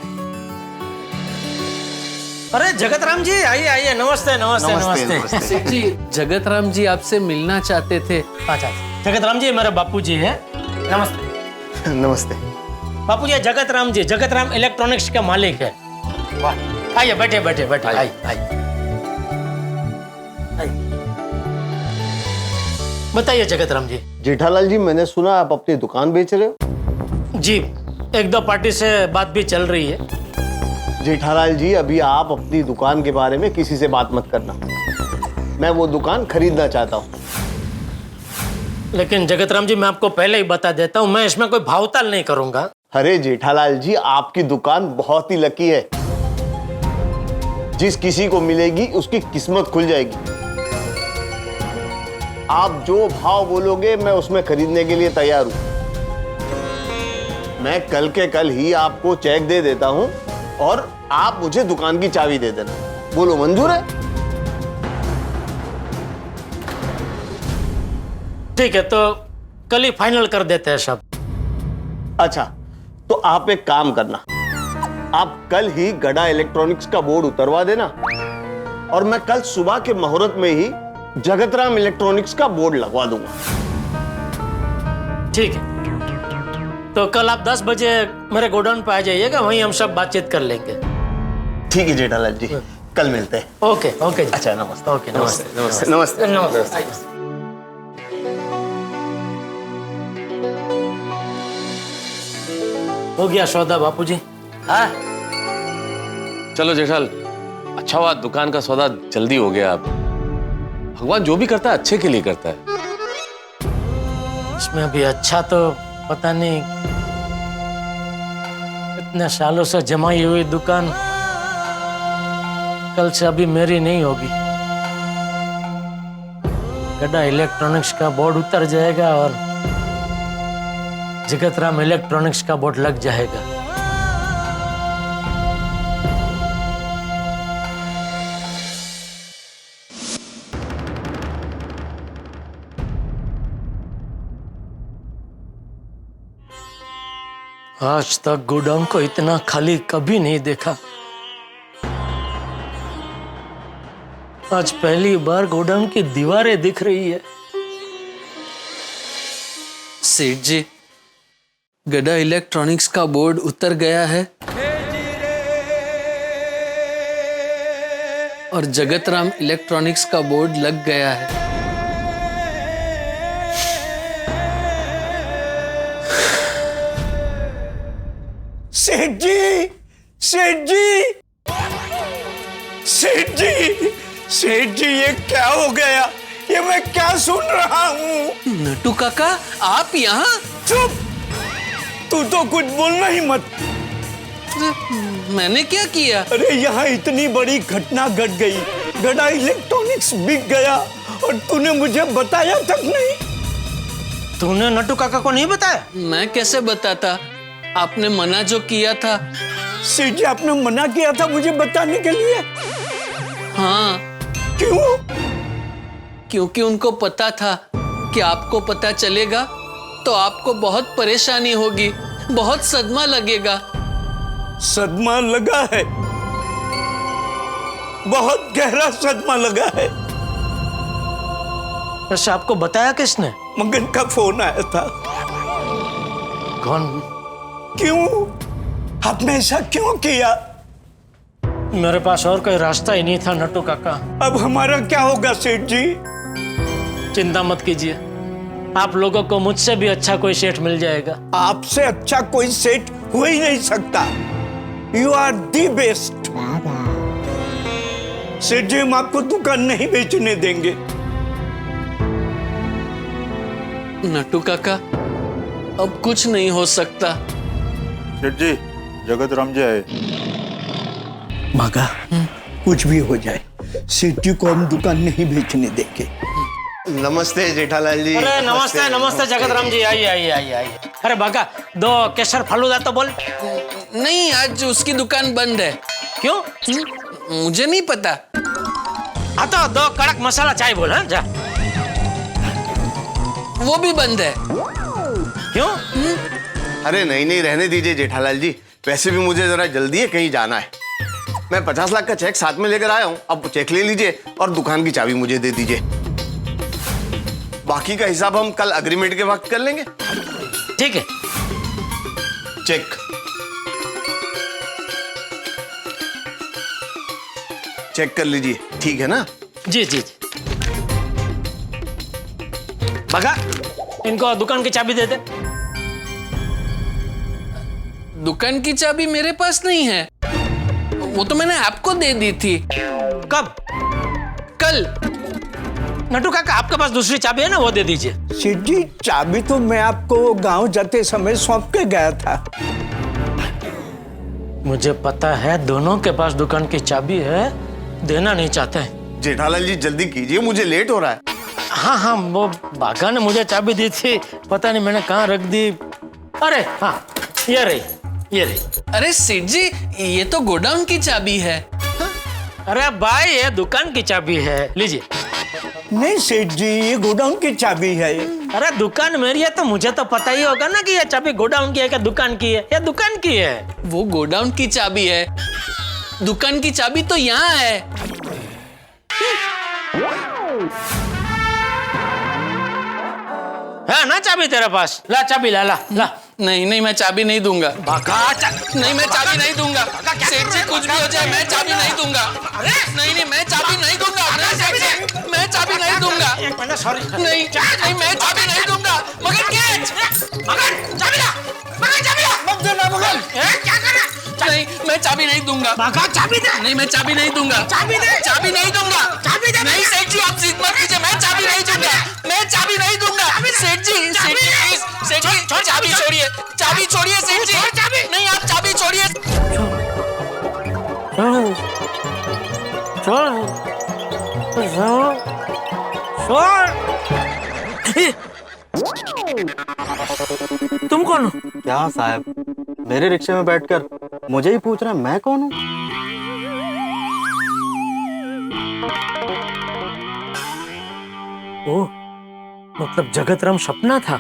अरे जगत राम जी आइए आइए, नमस्ते नमस्ते नमस्ते। जी जगत राम जी आपसे मिलना चाहते थे। अच्छा जगत राम जी मेरे बापू जी है। नमस्ते। नमस्ते बापू जी, जगत राम जी, जगत राम इलेक्ट्रॉनिक्स के मालिक है। वाह, आइए बैठे बैठे बैठे, आइए आइए। बताइए जगत राम जी। जेठालाल जी मैंने सुना आप अपनी दुकान बेच रहे हो? जी 1-2 पार्टी से बात भी चल रही है। जेठालाल जी अभी आप अपनी दुकान के बारे में किसी से बात मत करना, मैं वो दुकान खरीदना चाहता हूँ। लेकिन जगत राम जी मैं आपको पहले ही बता देता हूँ, मैं इसमें कोई भावताल नहीं करूंगा। अरे जेठालाल जी आपकी दुकान बहुत ही लकी है, जिस किसी को मिलेगी उसकी किस्मत खुल जाएगी। आप जो भाव बोलोगे मैं उसमें खरीदने के लिए तैयार हूं। मैं कल के कल ही आपको चेक दे देता हूं और आप मुझे दुकान की चाबी दे देना। बोलो मंजूर है? ठीक है तो कल ही फाइनल कर देते हैं सब। अच्छा तो आप एक काम करना, आप कल ही गड़ा इलेक्ट्रॉनिक्स का बोर्ड उतरवा देना और मैं कल सुबह के मुहूर्त में ही जगतराम इलेक्ट्रॉनिक्स का बोर्ड लगवा दूंगा। ठीक है तो कल आप 10 बजे मेरे गोडाउन पे आ जाइएगा, वहीं हम सब बातचीत कर लेंगे। ठीक है जेठालाल जी, कल मिलते हैं। Okay okay. अच्छा नमस्ते। ओके नमस्ते नमस्ते नमस्ते नमस्ते। हो गया सौदा बापूजी? हाँ चलो जेठाल, अच्छा हुआ दुकान का सौदा जल्दी हो गया। अब भगवान जो भी करता है अच्छे के लिए करता है। इसमें अभी अच्छा तो पता नहीं, इतने सालों से जमाई हुई दुकान कल से अभी मेरी नहीं होगी। गड्ढा इलेक्ट्रॉनिक्स का बोर्ड उतर जाएगा और जगतराम इलेक्ट्रॉनिक्स का बोर्ड लग जाएगा। आज तक गोडाउन को इतना खाली कभी नहीं देखा। आज पहली बार गोडाउन की दीवारें दिख रही है। सेठ जी, गड़ा इलेक्ट्रॉनिक्स का बोर्ड उतर गया है और जगतराम इलेक्ट्रॉनिक्स का बोर्ड लग गया है। सेठ जी, सेठ जी, सेठ जी, सेठ जी, ये क्या हो गया? ये मैं क्या सुन रहा हूँ? नटू काका, आप यहाँ? चुप! तू तो कुछ बोलना ही मत। मैंने क्या किया? अरे यहाँ इतनी बड़ी घटना घट गई, गड़ा इलेक्ट्रॉनिक्स बिक गया और तूने मुझे बताया तक नहीं। तूने नटू काका को नहीं बताया? मैं कैसे बताता? आपने मना जो किया था। सेठ जी, आपने मना किया था मुझे बताने के लिए? हाँ। क्यों? क्योंकि उनको पता था कि आपको पता चलेगा तो आपको बहुत परेशानी होगी, बहुत सदमा लगेगा। सदमा लगा है, बहुत गहरा सदमा लगा है। वैसे आपको बताया किसने? मगन का फोन आया था। कौन? क्यों? आपने ऐसा क्यों किया? मेरे पास और कोई रास्ता ही नहीं था नटू काका। अब हमारा क्या होगा सेठ जी? चिंता मत कीजिए, आप लोगों को मुझसे भी अच्छा कोई सेठ मिल जाएगा। आपसे अच्छा कोई सेठ हो ही नहीं सकता। You are the best. Seth ji, हम आपको दुकान नहीं बेचने देंगे। नटू काका, अब कुछ नहीं हो सकता। सेठ जी, जगतराम जी आए। मगा, कुछ भी हो जाए, सेठ जी को हम दुकान नहीं बेचने देंगे। नमस्ते जेठालाल जी। अरे नमस्ते नमस्ते जगतराम जी, आइए आइए आइए आइए। अरे बाका, 2 केसर फालूदा तो बोल। नहीं, आज उसकी दुकान बंद है। क्यों? मुझे नहीं पता। हाँ तो 2 कड़क मसाला चाय बोल। हाँ जा। वो भी बंद है। क्यों? अरे नहीं नहीं, रहने दीजिए जेठालाल जी, वैसे भी मुझे जरा जल्दी है, कहीं जाना है। मैं 50 लाख का चेक साथ में लेकर आया हूँ, अब चेक ले लीजिए और दुकान की चाबी मुझे दे दीजिए। बाकी का हिसाब हम कल अग्रीमेंट के वक्त कर लेंगे। ठीक है। चेक। चेक कर लीजिए, ठीक है ना? जी जी जी। बगा, इनको दुकान की चाबी दे दे। दुकान की चाबी मेरे पास नहीं है, वो तो मैंने आपको दे दी थी। कब? कल। नटू काका, आपके पास दूसरी चाबी है ना, वो दे दीजिए। सेठ जी, चाबी तो मैं आपको गांव जाते समय सौंप के गया था। मुझे पता है दोनों के पास दुकान की चाबी है, देना नहीं चाहते हैं। जेठालाल जी जल्दी कीजिए, मुझे लेट हो रहा है। हाँ हाँ, वो बागा ने मुझे चाबी दी थी, पता नहीं मैंने कहाँ रख दी। अरे हाँ, ये रही, ये रही। अरे सेठ जी, ये तो गोडाउन की चाबी है। अरे भाई, ये दुकान की चाबी है, लीजिए। नहीं सेठ जी, ये गोडाउन की चाबी है। अरे दुकान मेरी है तो मुझे तो पता ही होगा ना कि ये चाबी गोडाउन की है क्या दुकान की है? ये दुकान की है। वो गोडाउन की चाबी है, दुकान की चाबी तो यहाँ है। है ना चाबी तेरे पास? ला चाबी, ला ला ला। नहीं नहीं, मैं चाबी नहीं दूंगा। नहीं, मैं चाबी नहीं दूंगा। सेठ जी, कुछ भी हो जाए मैं चाबी नहीं दूंगा। नहीं नहीं, मैं चाबी नहीं दूंगा। मैं चाबी नहीं दूंगा। नहीं नहीं, मैं चाबी नहीं दूंगा। मगर चाबी ला, चाबी ला। मत देना मगर। क्या कर रहा? नहीं, मैं चाबी नहीं दूंगा। चाबी दे। नहीं, मैं चाबी नहीं दूंगा। चाबी दे। चाबी नहीं दूंगा। चाबी दे। नहीं सेठ जी, आप जिद मत कीजिए, मैं चाबी नहीं दूंगा। मैं चाबी नहीं दूंगा। सेठ जी, सेठ जी प्लीज, सेठ जी चाबी छोड़िए, चाबी छोड़िए सेठ जी। नहीं, आप चाबी छोड़िए। तुम कौन हो? क्या साहब, मेरे रिक्शे में बैठकर मुझे ही पूछ रहा है मैं कौन हूँ? ओह, मतलब जगतराम सपना था।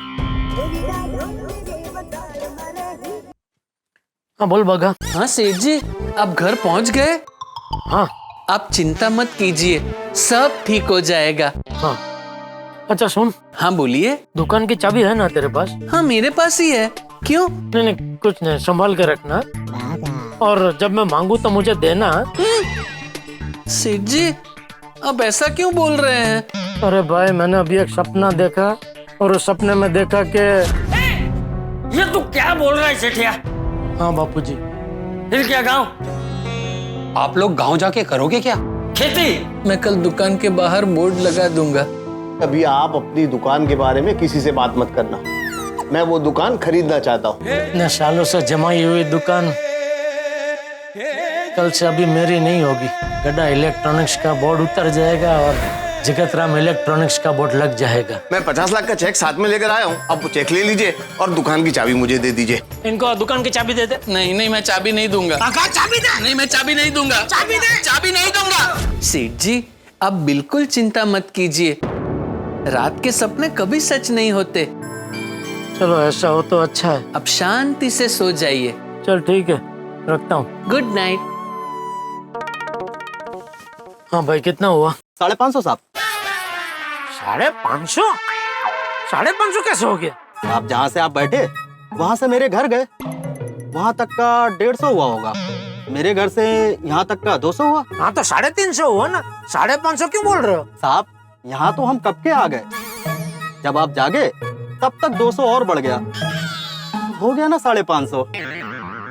हाँ बोल बगा। हाँ सेठ जी, आप घर पहुंच गए? हाँ, आप चिंता मत कीजिए, सब ठीक हो जाएगा। हाँ अच्छा सुन। हाँ बोलिए। दुकान की चाबी है ना तेरे पास? हाँ मेरे पास ही है। क्यों? नहीं कुछ नहीं, संभाल के रखना और जब मैं मांगू तो मुझे देना। सेठ जी अब ऐसा क्यों बोल रहे हैं? अरे भाई मैंने अभी एक सपना देखा और उस सपने में देखा कि ये तू क्या बोल रहा है सेठिया? हाँ बापूजी। फिर क्या गाँव? आप लोग गांव जाके करोगे क्या? खेती। मैं कल दुकान के बाहर बोर्ड लगा दूंगा। अभी आप अपनी दुकान के बारे में किसी से बात मत करना, मैं वो दुकान खरीदना चाहता हूँ। इतने सालों से जमाई हुई दुकान कल से अभी मेरी नहीं होगी। गड्ढा इलेक्ट्रॉनिक्स का बोर्ड उतर जाएगा और जगतराम इलेक्ट्रॉनिक्स का बोर्ड लग जाएगा। मैं 50 लाख का चेक साथ में लेकर आया हूँ, अब वो चेक ले लीजिए और दुकान की चाबी मुझे दे दीजिए। इनको दुकान की चाबी दे दे। नहीं मैं चाबी नहीं दूंगा। चाबी दे। नहीं मैं चाबी नहीं दूंगा। चाबी दे। चाबी नहीं दूंगा। सेठ जी आप बिल्कुल चिंता मत कीजिए, रात के सपने कभी सच नहीं होते। चलो ऐसा हो तो अच्छा है। अब शांति से सो जाइए। चल ठीक है, रखता हूँ। Good night. हाँ भाई कितना हुआ? 550 साहब। 550? 550 कैसे हो गया? आप जहाँ से आप बैठे वहां से मेरे घर गए, वहां तक का 150 हुआ होगा। मेरे घर से यहाँ तक का 200 हुआ। हाँ तो 350 हुआ ना, 550 क्यों बोल रहे हो? साहब यहाँ तो हम कब के आ गए, जब आप जागे तब तक 200 और बढ़ गया, हो गया ना 550।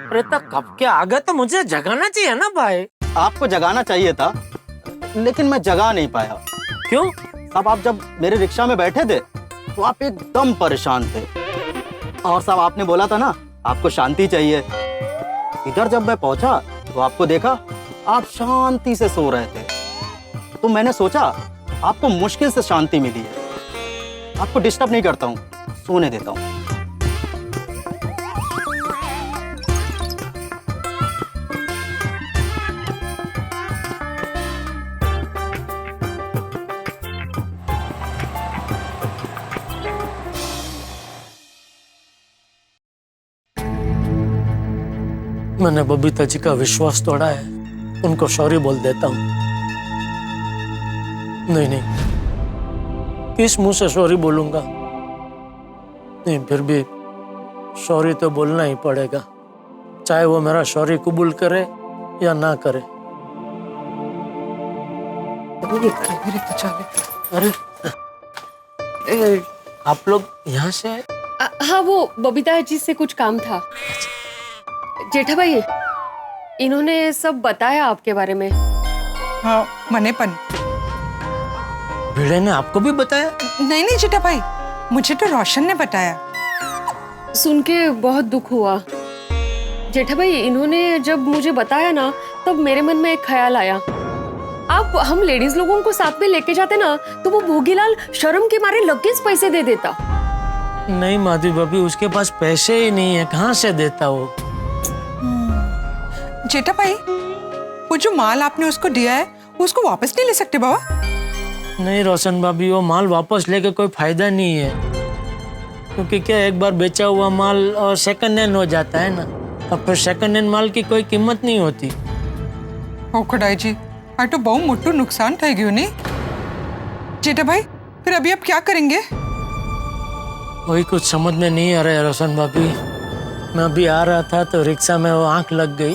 अरे तो कब के आ गए तो मुझे जगाना चाहिए ना भाई। आपको जगाना चाहिए था लेकिन मैं जगा नहीं पाया। क्यों? साहब आप जब मेरे रिक्शा में बैठे थे तो आप एकदम परेशान थे और साहब आपने बोला था ना आपको शांति चाहिए। इधर जब मैं पहुंचा तो आपको देखा आप शांति से सो रहे थे, तो मैंने सोचा आपको मुश्किल से शांति मिली है, आपको डिस्टर्ब नहीं करता हूँ, सोने देता हूँ। मैंने बबीता जी का विश्वास तोड़ा है, उनको सॉरी बोल देता हूँ। नहीं किस मुंह से सॉरी बोलूंगा? नहीं फिर भी सॉरी तो बोलना ही पड़ेगा, चाहे वो मेरा सॉरी कबूल करे या ना करे। अरे आप लोग यहाँ से आए? हाँ वो बबीता जी से कुछ काम था। जेठा भाई इन्होंने सब बताया आपके बारे में। हाँ मनेपन। भिड़े ने आपको भी बताया? नहीं जेठा भाई, मुझे तो रोशन ने बताया। सुन के बहुत दुख हुआ जेठा भाई। इन्होंने जब मुझे बताया ना तब मेरे मन में एक ख्याल आया, आप हम लेडीज लोगों को साथ में लेके जाते ना तो वो भोगीलाल शर्म के मारे लगेज पैसे दे देता। नहीं माधवी भाभी, उसके पास पैसे ही नहीं है, कहाँ से देता वो? जेठा भाई वो जो माल आपने उसको दिया है उसको वापस नहीं ले सकते बाबा? नहीं रोशन भाभी, वो माल वापस लेके कोई फायदा नहीं है, क्योंकि क्या एक बार बेचा हुआ माल और सेकंड हैंड हो जाता है ना, अब फिर सेकंड हैंड माल की कोई कीमत नहीं होती। ओ खुदाई जी, आ तो बहुत मोटो नुकसान થઈ ગયું नहीं? जेठा भाई फिर अभी आप क्या करेंगे? वही कुछ समझ में नहीं आ रहा है रोशन भाभी। मैं अभी आ रहा था तो रिक्शा में वो आंख लग गई,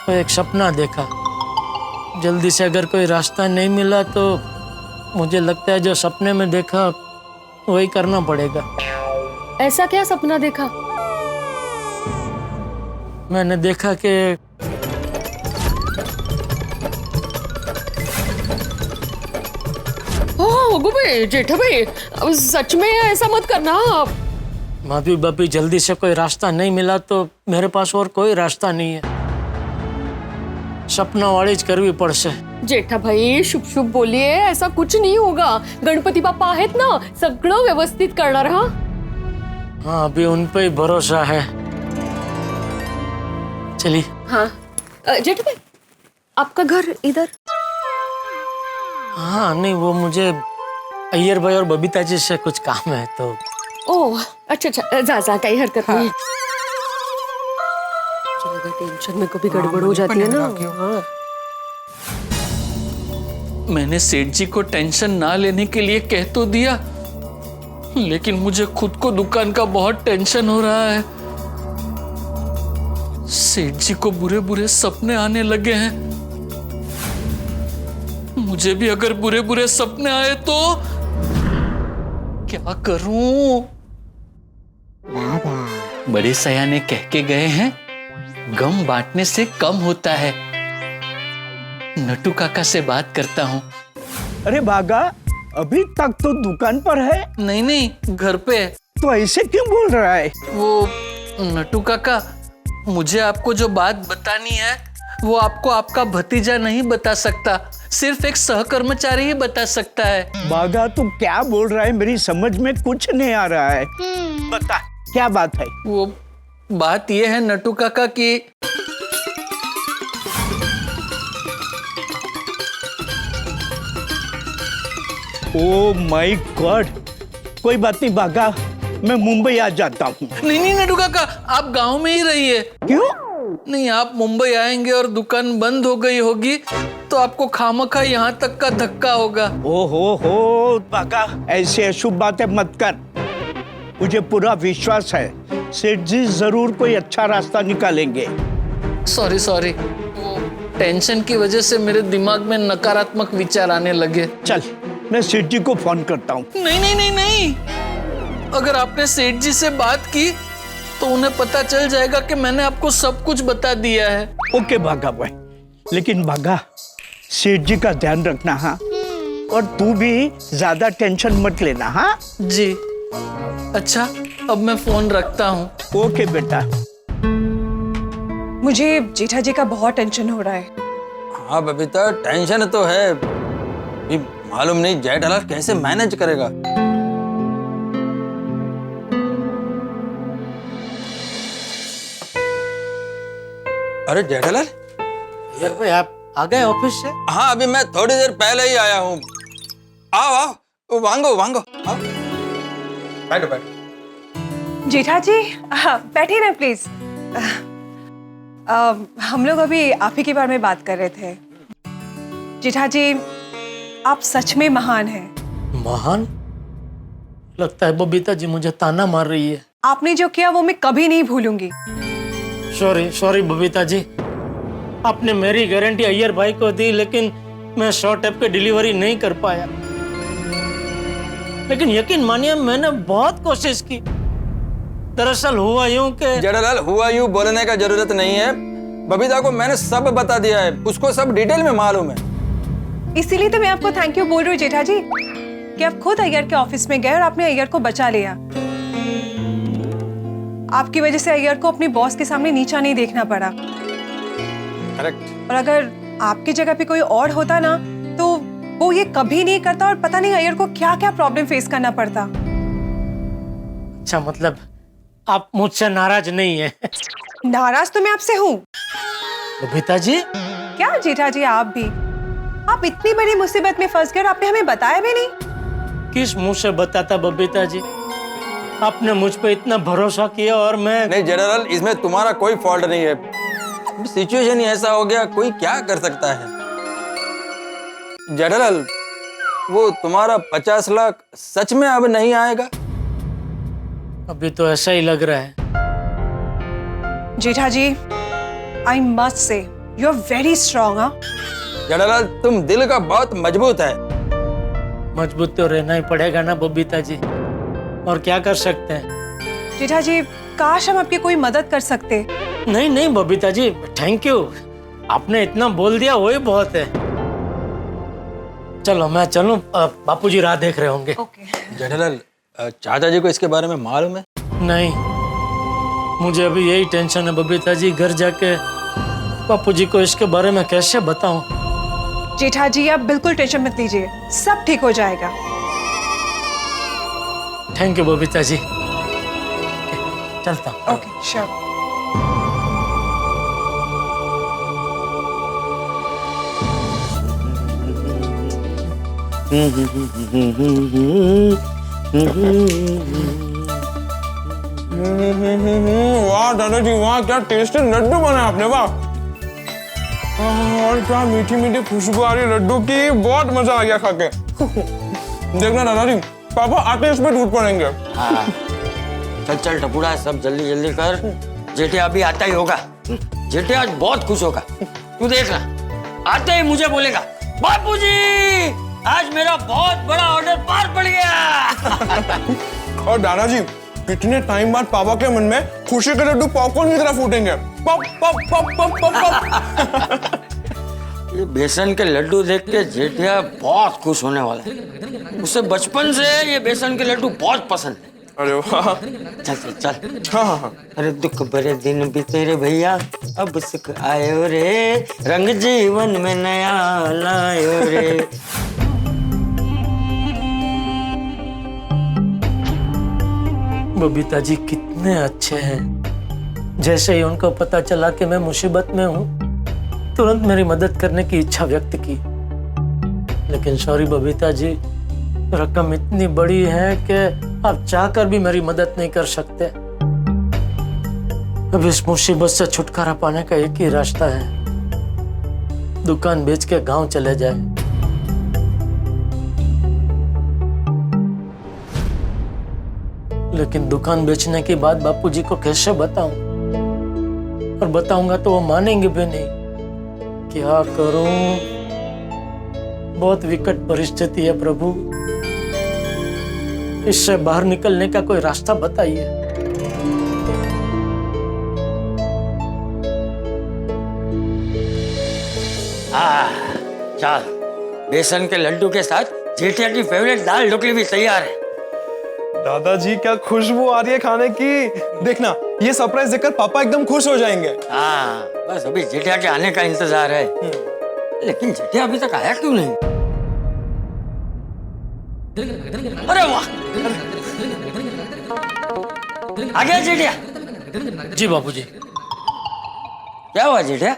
तो एक सपना देखा। जल्दी से अगर कोई रास्ता नहीं मिला तो मुझे लगता है जो सपने में देखा वही करना पड़ेगा। ऐसा क्या सपना देखा? मैंने देखा कि भाई जेठा भाई सच में ऐसा मत करना आप। माधवी बापी, जल्दी से कोई रास्ता नहीं मिला तो मेरे पास और कोई रास्ता नहीं है, सपना वाली करवी पड़से। जेठा भाई शुभ शुभ बोलिए, ऐसा कुछ नहीं होगा। गणपति बाप्पा आहेत ना, सगळं व्यवस्थित करणार। हाँ हाँ अभी उन पे ही भरोसा है। चलिए। हाँ जेठा भाई आपका घर इधर? हाँ नहीं, वो मुझे अय्यर भाई और बबीता जी से कुछ काम है तो। ओह अच्छा जा कहीं हरकत नहीं। चलो टेंशन में कभी गड़बड़ हो जाती है ना। हाँ मैंने सेठ जी को टेंशन ना लेने के लिए कह तो दिया, लेकिन मुझे खुद को दुकान का बहुत टेंशन हो रहा है। सेठ जी को बुरे बुरे सपने आने लगे हैं। मुझे भी अगर बुरे बुरे सपने आए तो क्या करूं? बड़े सयाने कह के गए हैं, गम बांटने से कम होता है। नटू काका से बात करता हूँ। अरे बागा, अभी तक तो दुकान पर है? नहीं नहीं, घर पे। तो ऐसे क्यों बोल रहा है? वो नटू काका, मुझे आपको जो बात बतानी है वो आपको आपका भतीजा नहीं बता सकता, सिर्फ एक सहकर्मचारी ही बता सकता है। बागा, तू क्या बोल रहा है? मेरी समझ में कुछ नहीं आ रहा है। बता, क्या बात है? वो बात ये है नटू काका कि ओ माय गॉड, कोई बात नहीं बागा, मैं मुंबई आ जाता हूँ। नहीं नहीं नटू काका, आप गांव में ही रहिए। क्यों? नहीं, आप मुंबई आएंगे और दुकान बंद हो गई होगी तो आपको खामखा यहाँ तक का धक्का होगा। हो बागा, ऐसे अशुभ बातें मत कर। मुझे पूरा विश्वास है सेठ जी जरूर कोई अच्छा रास्ता निकालेंगे। सॉरी, वो टेंशन की वजह से मेरे दिमाग में नकारात्मक विचार आने लगे। चल, मैं सेठ जी को फोन करता हूँ। नहीं, अगर आपने सेठ जी से बात की तो उन्हें पता चल जाएगा कि मैंने आपको सब कुछ बता दिया है। ओके भागा भाई, लेकिन भागा, सेठ जी का ध्यान रखना। हाँ, और तू भी ज्यादा टेंशन मत लेना। हाँ जी। अच्छा, अब मैं फोन रखता हूँ। ओके बेटा। मुझे जेठा जी का बहुत टेंशन हो रहा है। हाँ बबीता, टेंशन तो है, मालूम नहीं जेठालाल कैसे मैनेज करेगा। अरे जेठालाल, भाई आप आ गए ऑफिस से? हाँ, अभी मैं थोड़ी देर पहले ही आया हूँ। आओ, वांगो, आओ। बैठो। जेठा जी, बैठिए ना प्लीज। हम लोग अभी आप ही के बारे में बात कर रहे थे। जेठा जी, आप सच में महान हैं। महान? लगता है बबीता जी मुझे ताना मार रही है। आपने जो किया वो मैं कभी नहीं भूलूंगी। सॉरी बबीता जी, आपने मेरी गारंटी अय्यर भाई को दी, लेकिन मैं शॉर्ट टेप की डिलीवरी नहीं कर पाया। लेकिन यकीन मानिए, मैंने बहुत कोशिश की। दरअसल हुआ यूं कि जेठालाल, हुआ यूं बोलने का जरूरत नहीं है। बबीता को मैंने सब बता दिया है, उसको सब डिटेल में मालूम है। इसीलिए तो मैं आपको थैंक यू बोल रही हूँ जेठा जी, कि आप खुद अय्यर के ऑफिस में गए और आपने अय्यर को बचा लिया। आपकी वजह से अय्यर को अपने बॉस के सामने नीचा नहीं देखना पड़ा। करेक्ट। और अगर आपकी जगह पे कोई और होता ना, तो वो ये कभी नहीं करता और पता नहीं अय्यर को क्या क्या प्रॉब्लम फेस करना पड़ता। अच्छा, मतलब आप मुझसे नाराज नहीं है? नाराज तो मैं आपसे हूँ। बबीता जी? क्या जेठा जी, आप इतनी बड़ी मुसीबत में फंस गए और आपने हमें बताया भी नहीं। किस मुंह से बताता बबीता जी? आपने मुझ पे इतना भरोसा किया और मैं... नहीं जेठालाल, इसमें तुम्हारा कोई फॉल्ट नहीं है। सिचुएशन ही ऐसा हो गया, कोई क्या कर सकता है। जेठालाल, वो तुम्हारा 50 लाख सच में अब नहीं आएगा? अभी तो ऐसा ही लग रहा है। Jetha ji, I must say you are very strong. हाँ जेठालाल, तुम दिल का बहुत मजबूत है। मजबूत तो रहना ही पड़ेगा ना बबीता जी, और क्या कर सकते हैं। जेठा जी, काश हम आपकी कोई मदद कर सकते। नहीं बबीता जी, थैंक यू, आपने इतना बोल दिया वही बहुत है। चलो मैं चलूं, बापूजी राह देख रहे होंगे। जेठालाल, चाचा जी को इसके बारे में मालूम है? नहीं, मुझे अभी यही टेंशन है बबीता जी, घर जाके बापूजी को इसके बारे में कैसे बताऊं। जेठा जी, आप बिल्कुल टेंशन मत लीजिए, सब ठीक हो जाएगा। थैंक यू बबीता जी, चलता हूं। Okay, sure. वाह दादाजी वाह, क्या टेस्टी लड्डू बनाए आपने, वाह। और क्या मीठी मीठी खुशबू आ रही है लड्डू की, बहुत मजा आ गया खा के। देखना दादाजी, पापा आते इस पे टूट पड़ेंगे। हाँ। चल चल टपुड़ा, सब जल्दी जल्दी कर, जेठिया अभी आता ही होगा। जेठिया आज बहुत खुश होगा, तू देखना, आते ही मुझे बोलेगा बापूजी आज मेरा बहुत बड़ा ऑर्डर पार पड़ गया। और दादाजी, कितने टाइम बाद पापा के मन में खुशी के लड्डू पॉपकॉर्न की तरह फूटेंगे। Pop pop pop pop pop pop. ये बेसन के लड्डू देख के जेठिया बहुत खुश होने वाला है। उसे बचपन से ये बेसन के लड्डू बहुत पसंद है। अरे वाह। चल चल चल। हाँ। अरे दुख भरे दिन बीते रे भैया, अब सुख आयो रे, रंग जीवन में नया लायो रे। बबीता जी कितने अच्छे हैं। जैसे ही उनको पता चला कि मैं मुसीबत में हूँ, तुरंत मेरी मदद करने की इच्छा व्यक्त की। लेकिन सॉरी बबीता जी, रकम इतनी बड़ी है कि आप चाहकर भी मेरी मदद नहीं कर सकते। अब इस मुसीबत से छुटकारा पाने का एक ही रास्ता है, दुकान बेच के गांव चले जाए। लेकिन दुकान बेचने की बात बापूजी को कैसे बताऊं? और बताऊंगा तो वो मानेंगे भी नहीं। क्या करूं? बहुत विकट परिस्थिति है प्रभु, इससे बाहर निकलने का कोई रास्ता बताइए। चल, बेसन के लड्डू के साथ जेठिया की फेवरेट दाल ढोकली भी तैयार है। दादाजी क्या खुशबू आ रही है खाने की। देखना, ये सरप्राइज देखकर पापा एकदम खुश हो जाएंगे। हाँ, बस अभी जेठिया के आने का इंतजार है। लेकिन जेठिया अभी तक आया क्यों नहीं? अरे वाह, आ गया जेठिया। जी बापूजी। क्या हुआ जेठिया?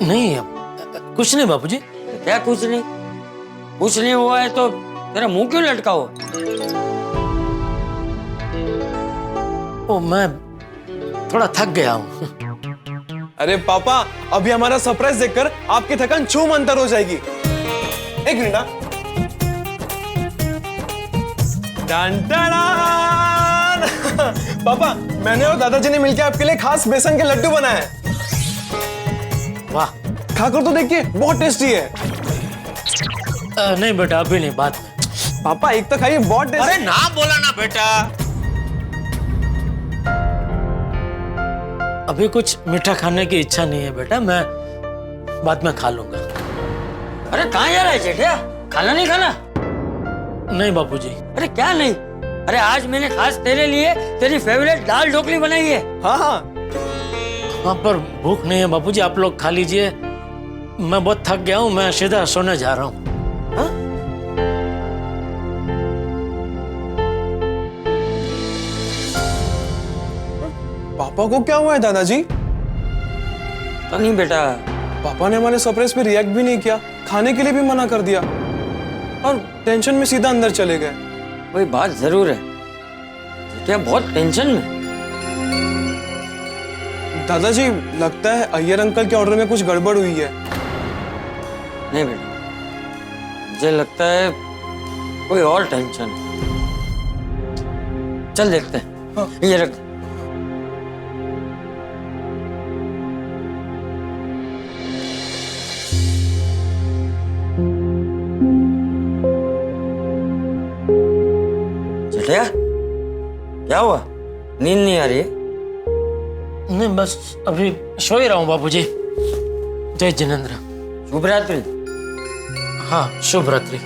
नहीं, कुछ नहीं बापूजी। क्या कुछ नहीं? कुछ नहीं हुआ है तो तेरा मुंह क्यों लटका हुआ? ओ, मैं थोड़ा थक गया हूँ। अरे पापा, अभी हमारा सरप्राइज देखकर आपकी थकान छूम अंतर हो जाएगी। एक मिनट। पापा, मैंने और दादाजी ने मिलकर आपके लिए खास बेसन के लड्डू बनाए हैं। वाह, खाकर तो देखिए, बहुत टेस्टी है। नहीं बेटा, अभी नहीं, बात में। पापा एक तो खाइए, बहुत टेस्टी। अरे ना बोला ना बेटा। अभी कुछ मीठा खाने की इच्छा नहीं है बेटा, मैं बाद में खा लूंगा। अरे कहाँ जा रहा है जेठिया? खाना नहीं खाना? नहीं बापूजी। अरे क्या नहीं? अरे आज मैंने खास तेरे लिए तेरी फेवरेट दाल ढोकली बनाई है। हाँ हाँ। वहाँ पर भूख नहीं है बापूजी, आप लोग खा लीजिए। मैं बहुत थक गया हूँ, मैं सीधा सोने जा रहा हूँ। पापा को क्या हुआ है दादाजी? तो नहीं बेटा, पापा ने हमारे सरप्राइज पे रिएक्ट भी नहीं किया, खाने के लिए भी मना कर दिया और टेंशन में सीधा अंदर चले गए। कोई बात जरूर है, क्या बहुत टेंशन में? दादाजी, लगता है अय्यर अंकल के ऑर्डर में कुछ गड़बड़ हुई है। नहीं बेटा, मुझे लगता है कोई और टेंशन है। चल देखते हैं। हाँ। ये रख। जेठिया, क्या हुआ? नींद नहीं आ रही है? नहीं, बस अभी सो ही रहा हूँ बापूजी। जय जिनेंद्र। शुभ रात्रि। हाँ, शुभ रात्रि।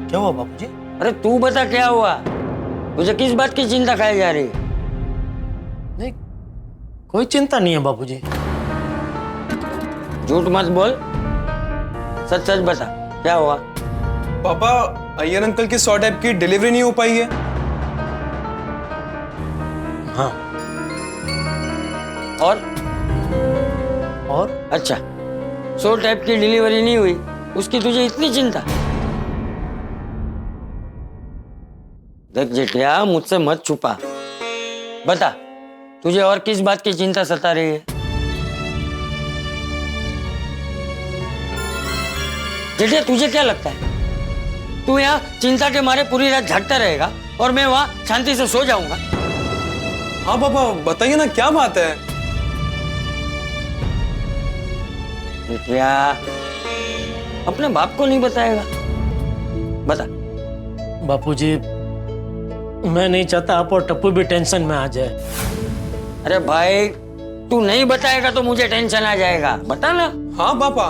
क्या हुआ बापूजी? अरे तू बता क्या हुआ? मुझे किस बात की चिंता खाई जा रही है? नहीं, कोई चिंता नहीं है बापूजी। झूठ मत बोल, सच सच बता, क्या हुआ? पापा, अय्यर अंकल की 100 टाइप की डिलीवरी नहीं हो पाई है। हाँ, और अच्छा 100 टाइप की डिलीवरी नहीं हुई, उसकी तुझे इतनी चिंता? देख जेठिया, मुझसे मत छुपा, बता तुझे और किस बात की चिंता सता रही है? जेठिया, तुझे क्या लगता है तू यहाँ चिंता के मारे पूरी रात जागता रहेगा और मैं वहां शांति से सो जाऊंगा? हाँ पापा, बताइए ना क्या बात है। जेठिया, अपने बाप को नहीं बताएगा? बता। बापूजी, मैं नहीं चाहता आप और टप्पू भी टेंशन में आ जाए। अरे भाई, तू नहीं बताएगा तो मुझे टेंशन आ जाएगा, बता ना। हाँ पापा।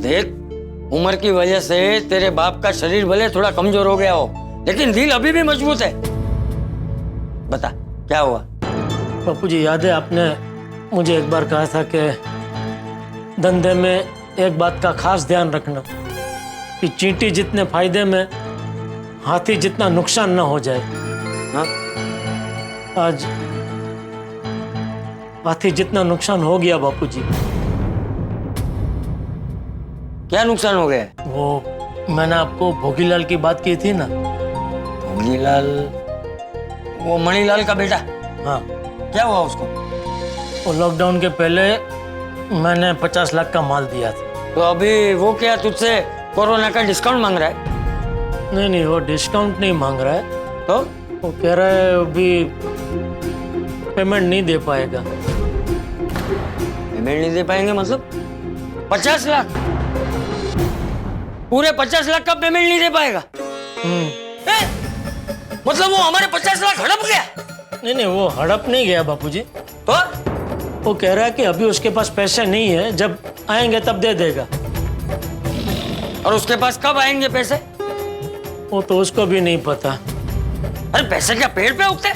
देख, उम्र की वजह से तेरे बाप का शरीर भले थोड़ा कमजोर हो गया हो, लेकिन दिल अभी भी मजबूत है। बता क्या हुआ? बापूजी, याद है आपने मुझे एक बार कहा था कि धंधे में एक बात का खास ध्यान रखना कि चींटी जितने फायदे में, हाथी जितना नुकसान ना हो जाए। हाँ? आज हाथी जितना नुकसान हो गया बापूजी। क्या नुकसान हो गया? वो मैंने आपको भोगीलाल की बात की थी ना। भोगीलाल? वो मणिलाल का बेटा? हाँ। क्या हुआ उसको? वो लॉकडाउन के पहले मैंने 50 लाख का माल दिया था। तो अभी वो क्या तुझसे कोरोना का डिस्काउंट मांग रहा है? नहीं, वो डिस्काउंट नहीं मांग रहा है। तो वो कह रहा है अभी पेमेंट नहीं दे पाएगा। पेमेंट नहीं दे पाएंगे मतलब? 50 लाख? पूरे 50 लाख का पेमेंट नहीं दे पाएगा? मतलब वो हमारे 50 लाख हड़प गया? नहीं, वो हड़प नहीं गया बापूजी। तो वो कह रहा है कि अभी उसके पास पैसे नहीं है, जब आएंगे तब दे देगा। और उसके पास कब आएंगे पैसे? वो तो उसको भी नहीं पता। अरे पैसे क्या पेड़ पे उगते?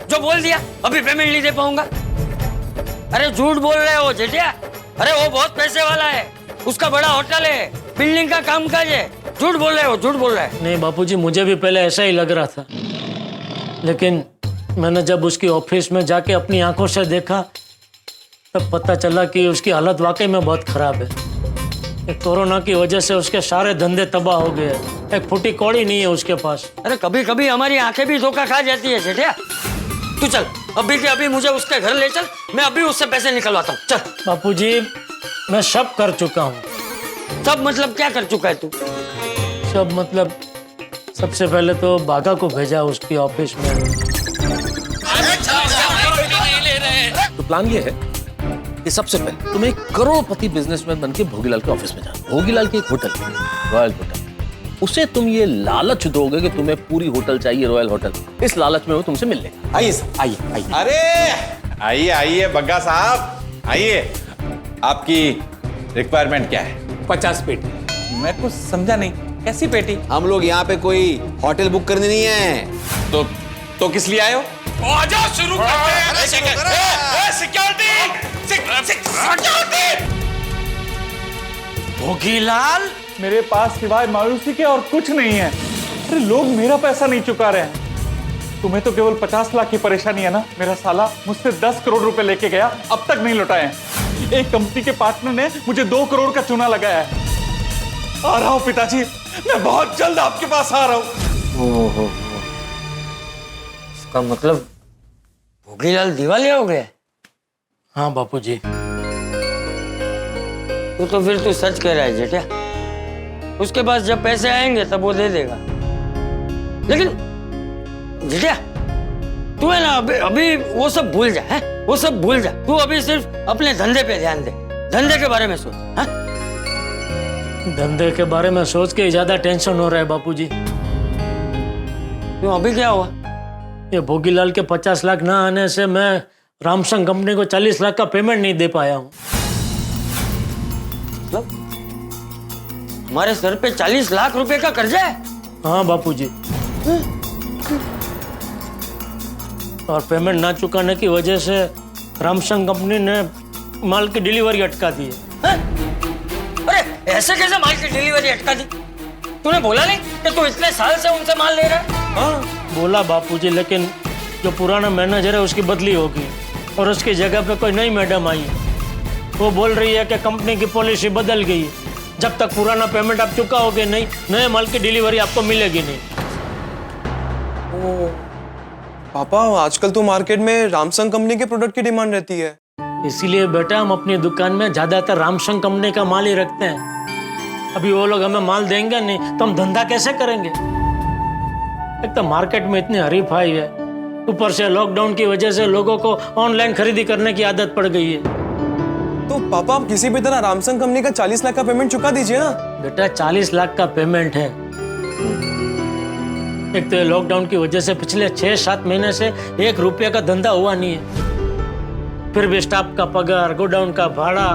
जो बोल दिया अभी पेमेंट नहीं दे पाऊंगा। अरे झूठ बोल रहे हो जेठिया। अरे वो बहुत पैसे वाला है, उसका बड़ा होटल है, बिल्डिंग का कामकाज है। झूठ बोल रहे हो, झूठ बोल रहे हैं। नहीं बापूजी, मुझे भी पहले ऐसा ही लग रहा था, लेकिन मैंने जब उसकी ऑफिस में जाके अपनी आंखों से देखा तब पता चला कि उसकी हालत वाकई में बहुत खराब है। कोरोना की वजह से उसके सारे धंधे तबाह हो गए, एक फूटी कौड़ी नहीं है उसके पास। अरे कभी कभी हमारी आंखें भी धोखा खा जाती है जेठिया। तू चल अभी के अभी मुझे उसके घर ले चल, मैं अभी उससे पैसे निकलवाता हूँ। चल। बापूजी, मैं सब कर चुका हूँ। सब मतलब क्या कर चुका है तू? सब मतलब सबसे पहले तो बागा को भेजा उसकी ऑफिस में। तो प्लान ये है कि सबसे पहले तुम एक करोड़पति बिजनेसमैन बनके भोगीलाल के ऑफिस में जाओ। भोगीलाल की एक होटल, रॉयल होटल, उसे तुम ये लालच दोगे कि तुम्हें पूरी होटल चाहिए, रॉयल होटल। इस लालच में वो तुमसे मिल लेगा। आइए सर, आइए आइए। अरे आइए आइए बग्गा साहब, आइए। आपकी रिक्वायरमेंट क्या है? 50 पेटी। मैं कुछ समझा नहीं, कैसी पेटी? हम लोग यहाँ पे कोई होटल बुक करनी नहीं है। तो किस लिए आए हो? आजा शुरू करते हैं। सिक्योरिटी! भोगीलाल, मेरे पास सिवाय मायूसी के और कुछ नहीं है। अरे लोग मेरा पैसा नहीं चुका रहे हैं। तुम्हें तो केवल 50 लाख की परेशानी है ना? मेरा साला मुझसे 10 करोड़ रुपए लेके गया, अब तक नहीं लौटाए हैं। एक कंपनी के पार्टनर ने मुझे 2 करोड़ का चूना लगाया है। आ रहा हूं पिताजी, मैं बहुत जल्द आपके पास आ रहा हूं। इसका मतलब भोगीलाल दिवालिया हो गया? हाँ बापूजी। तो फिर तू सच कह रहा है जेठिया। उसके पास जब पैसे आएंगे तब वो दे देगा। लेकिन जेठिया, तू है ना अभी वो सब भूल जा, है? वो सब भूल जा। तू अभी सिर्फ अपने धंधे पे ध्यान दे, धंधे के बारे में सोच। हाँ? धंधे के बारे में सोच के ज्यादा टेंशन हो रहा है बापूजी। क्यों, अभी क्या हुआ? ये भोगीलाल के 50 लाख ना आने से मैं रामसंग कंपनी को 40 लाख का पेमेंट नहीं दे पाया हूँ। मतलब हमारे सर पे 40 लाख रुपए का कर्जा है? हाँ बापूजी। और पेमेंट ना चुकाने की वजह से रामसंग कंपनी ने माल की डिलीवरी अटका दी है। अरे ऐसे कैसे माल की डिलीवरी अटका दी? तूने बोला नहीं कि तू इतने साल से उनसे माल ले रहा है? हाँ बोला बापूजी, लेकिन जो पुराना मैनेजर है उसकी बदली होगी और उसकी जगह पे कोई नई मैडम आई है। वो बोल रही है कि कंपनी की पॉलिसी बदल गई है, जब तक पुराना पेमेंट आप चुकाओगे नहीं, नए माल की डिलीवरी आपको मिलेगी नहीं। ओ, पापा आजकल तो मार्केट में रामसंग कंपनी के प्रोडक्ट की डिमांड रहती है। इसीलिए बेटा हम अपनी दुकान में ज्यादातर रामसंग कंपनी का माल ही रखते हैं। अभी वो लोग हमें माल देंगे नहीं तो हम धंधा कैसे करेंगे? एक तो मार्केट में इतनी हरीफाई है, ऊपर से लॉकडाउन की वजह से लोगों को ऑनलाइन खरीदी करने की आदत पड़ गई है। तो पापा आप किसी भी तरह रामसंग कंपनी का 40 लाख का पेमेंट चुका दीजिए ना। बेटा 40 लाख का पेमेंट है। एक तो लॉकडाउन की वजह से पिछले 6-7 महीने से 1 रुपया का धंधा हुआ नहीं है। फिर भी स्टाफ का पगार, गोडाउन का भाड़ा,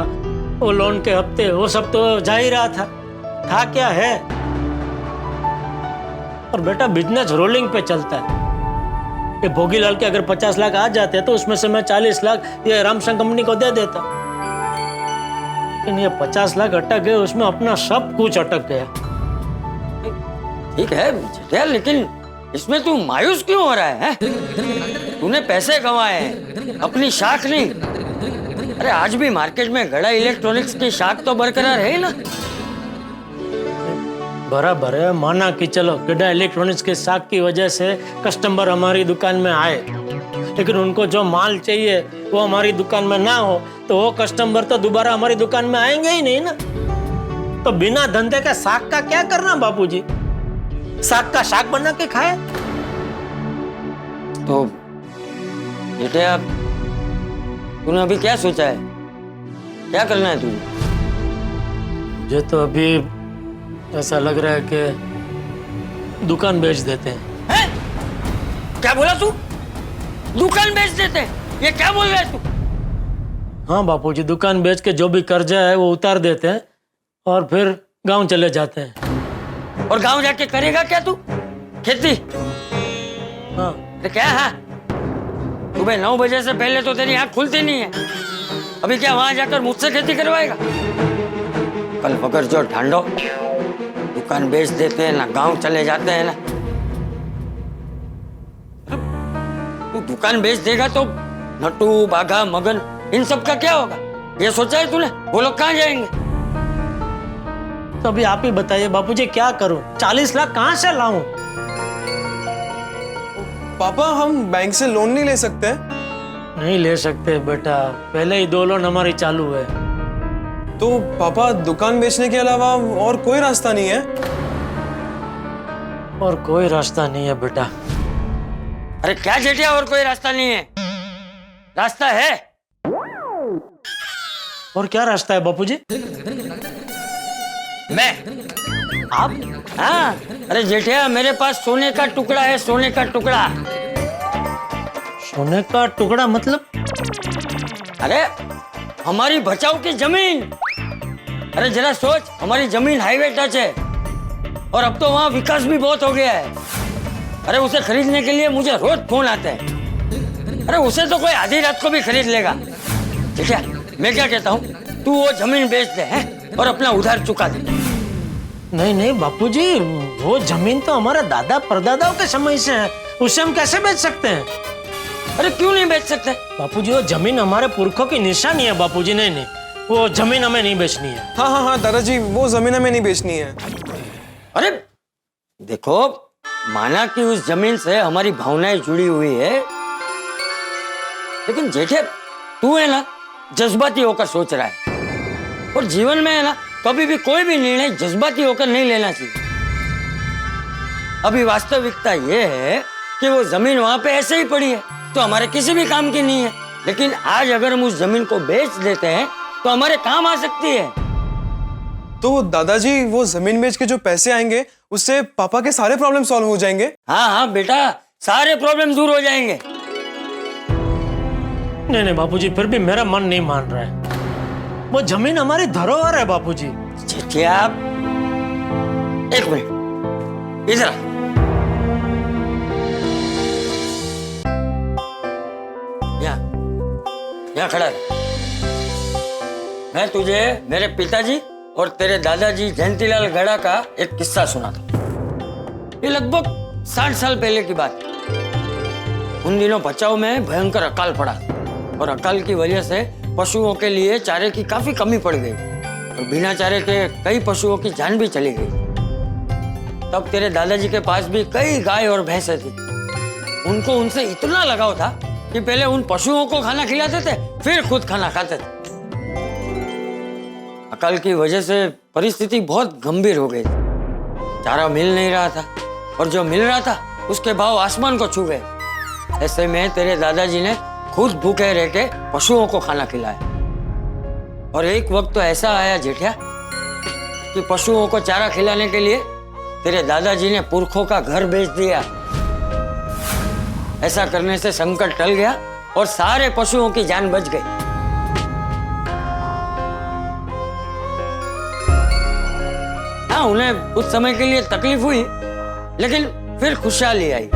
वो लोन के हफ्ते, वो सब तो जा ही रहा था क्या है। और बेटा बिजनेस रोलिंग पे चलता है। ये भोगीलाल के अगर 50 लाख आ जाते तो उसमें से मैं 40 लाख ये रामसंग कंपनी को दे देता, लेकिन ये 50 लाख अटक गए, उसमें अपना सब कुछ अटक गया। ठीक है, लेकिन इसमें तू मायूस क्यों हो रहा है? तूने पैसे कमाए हैं, अपनी शाख नहीं। अरे आज भी मार्केट में गड़ा इलेक्ट्रॉनिक्स की शाख तो बरकरार है ना। बराबर है, माना कि चलो गड़ा इलेक्ट्रॉनिक्स के शाख की वजह से कस्टमर हमारी दुकान में आए, लेकिन उनको जो माल चाहिए वो हमारी दुकान में ना हो तो वो कस्टमर तो दोबारा हमारी दुकान में आएंगे ही नहीं ना। तो बिना धंधे का शाख का क्या करना बापूजी? शाख का शाख बना के खाए। तो बेटे अब तूने अभी क्या सोचा है, क्या करना है तुझे? मुझे तो अभी ऐसा लग रहा है कि दुकान बेच देते हैं। क्या बोला तू? दुकान बेच देते हैं? ये क्या बोल रहा है तू? हाँ बापूजी, दुकान बेच के जो भी कर्जा है वो उतार देते हैं और फिर गांव चले जाते हैं। और गांव जाके करेगा क्या तू? खेती? हाँ। अरे क्या है? सुबह 9 बजे से पहले तो तेरी आंख खुलती नहीं है। अभी क्या वहां जाकर मुझसे खेती करवाएगा? कल पकड़ जो ढांडो, दुकान बेच देते हैं ना, गांव चले जाते हैं ना। तू दुकान बेच देगा तो नट्टू, बाघा, मगन, इन सब का क्या होगा? ये सोचा है तूने? वो लोग कहाँ जाएंगे? तो अभी आप ही बताइए बापूजी, क्या करूं? 40 लाख कहां से लाऊं? पापा हम बैंक से लोन नहीं ले सकते? नहीं ले सकते बेटा, पहले ही 2 लोन हमारी चालू है। तो पापा दुकान बेचने के अलावा और कोई रास्ता नहीं है? और कोई रास्ता नहीं है बेटा। अरे क्या जेठिया, और कोई रास्ता नहीं है? रास्ता है। और क्या रास्ता है बापूजी? मैं? आप? हाँ, अरे जेठिया मेरे पास सोने का टुकड़ा है, सोने का टुकड़ा। सोने का टुकड़ा मतलब? अरे हमारी बचाव की जमीन। अरे जरा सोच, हमारी जमीन हाईवे टच है और अब तो वहाँ विकास भी बहुत हो गया है। अरे उसे खरीदने के लिए मुझे रोज फोन आते हैं। अरे उसे तो कोई आधी रात को भी खरीद लेगा। ठीक है, मैं क्या कहता हूँ, तू वो जमीन बेच दे हैं और अपना उधार चुका दे। नहीं नहीं बापूजी, वो जमीन तो हमारे दादा परदादाओं के समय से है, उसे हम कैसे बेच सकते हैं? अरे क्यों नहीं बेच सकते? बापूजी वो जमीन हमारे पुरखों की निशानी है बापूजी। नहीं नहीं, वो जमीन हमें नहीं बेचनी है। हाँ हाँ हाँ दादाजी, वो जमीन हमें नहीं बेचनी है। अरे देखो, माना कि उस जमीन से हमारी भावनाएं जुड़ी हुई है, लेकिन जेठे तू है ना जज्बाती होकर सोच रहा है, और जीवन में है ना कभी भी कोई भी निर्णय जज्बाती होकर नहीं लेना चाहिए। अभी वास्तविकता ये है कि वो जमीन वहां पे ऐसे ही पड़ी है, तो हमारे किसी भी काम की नहीं है। लेकिन आज अगर हम उस जमीन को बेच देते हैं तो हमारे काम आ सकती है। तो दादाजी वो जमीन बेच के जो पैसे आएंगे उससे पापा के सारे प्रॉब्लम सॉल्व हो जाएंगे? हाँ हाँ बेटा, सारे प्रॉब्लम दूर हो जाएंगे। नहीं नहीं बापूजी, फिर भी मेरा मन नहीं मान रहा है। वो जमीन हमारी धरोहर है बापूजी। आप एक मिनट इधर आ। यहाँ खड़ा है। मैं तुझे मेरे पिताजी और तेरे दादाजी जयंतीलाल गड़ा का एक किस्सा सुना था। ये लगभग 60 साल पहले की बात है। उन दिनों बचाव में भयंकर अकाल पड़ा और अकाल की वजह से पशुओं के लिए चारे की काफी कमी पड़ गई और बिना चारे के कई पशुओं की जान भी चली गई। तब तेरे दादाजी के पास भी कई गाय और भैंसे थी। उनको उनसे इतना लगाव था कि पहले उन पशुओं को खाना खिलाते थे, फिर खुद खाना खाते थे। अकाल की वजह से परिस्थिति बहुत गंभीर हो गई थी। चारा मिल नहीं रहा था और जो मिल रहा था उसके भाव आसमान को छू गए। ऐसे में तेरे दादाजी ने खुद भूखे रह के पशुओं को खाना खिलाया। और एक वक्त तो ऐसा आया जेठिया कि पशुओं को चारा खिलाने के लिए तेरे दादाजी ने पुरखों का घर बेच दिया। ऐसा करने से संकट टल गया और सारे पशुओं की जान बच गई। हाँ, उन्हें कुछ समय के लिए तकलीफ हुई, लेकिन फिर खुशहाली आई।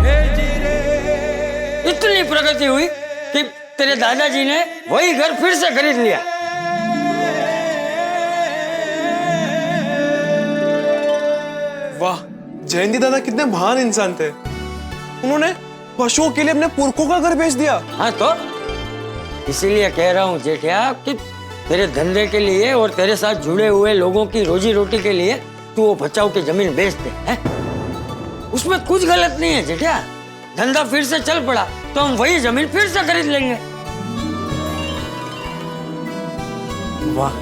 इतनी प्रगति हुई कि तेरे दादाजी ने वही घर फिर से खरीद लिया। वाह, जयंती दादा कितने महान इंसान थे। उन्होंने पशुओं के लिए अपने पुरखों का घर बेच दिया। हाँ, तो इसीलिए कह रहा हूँ जेठिया कि तेरे धंधे के लिए और तेरे साथ जुड़े हुए लोगों की रोजी रोटी के लिए तू वो बचाव की जमीन बेच दे, हैं? उसमें कुछ गलत नहीं है जेठिया। धंधा फिर से चल पड़ा तो हम वही जमीन फिर से खरीद लेंगे। वाह,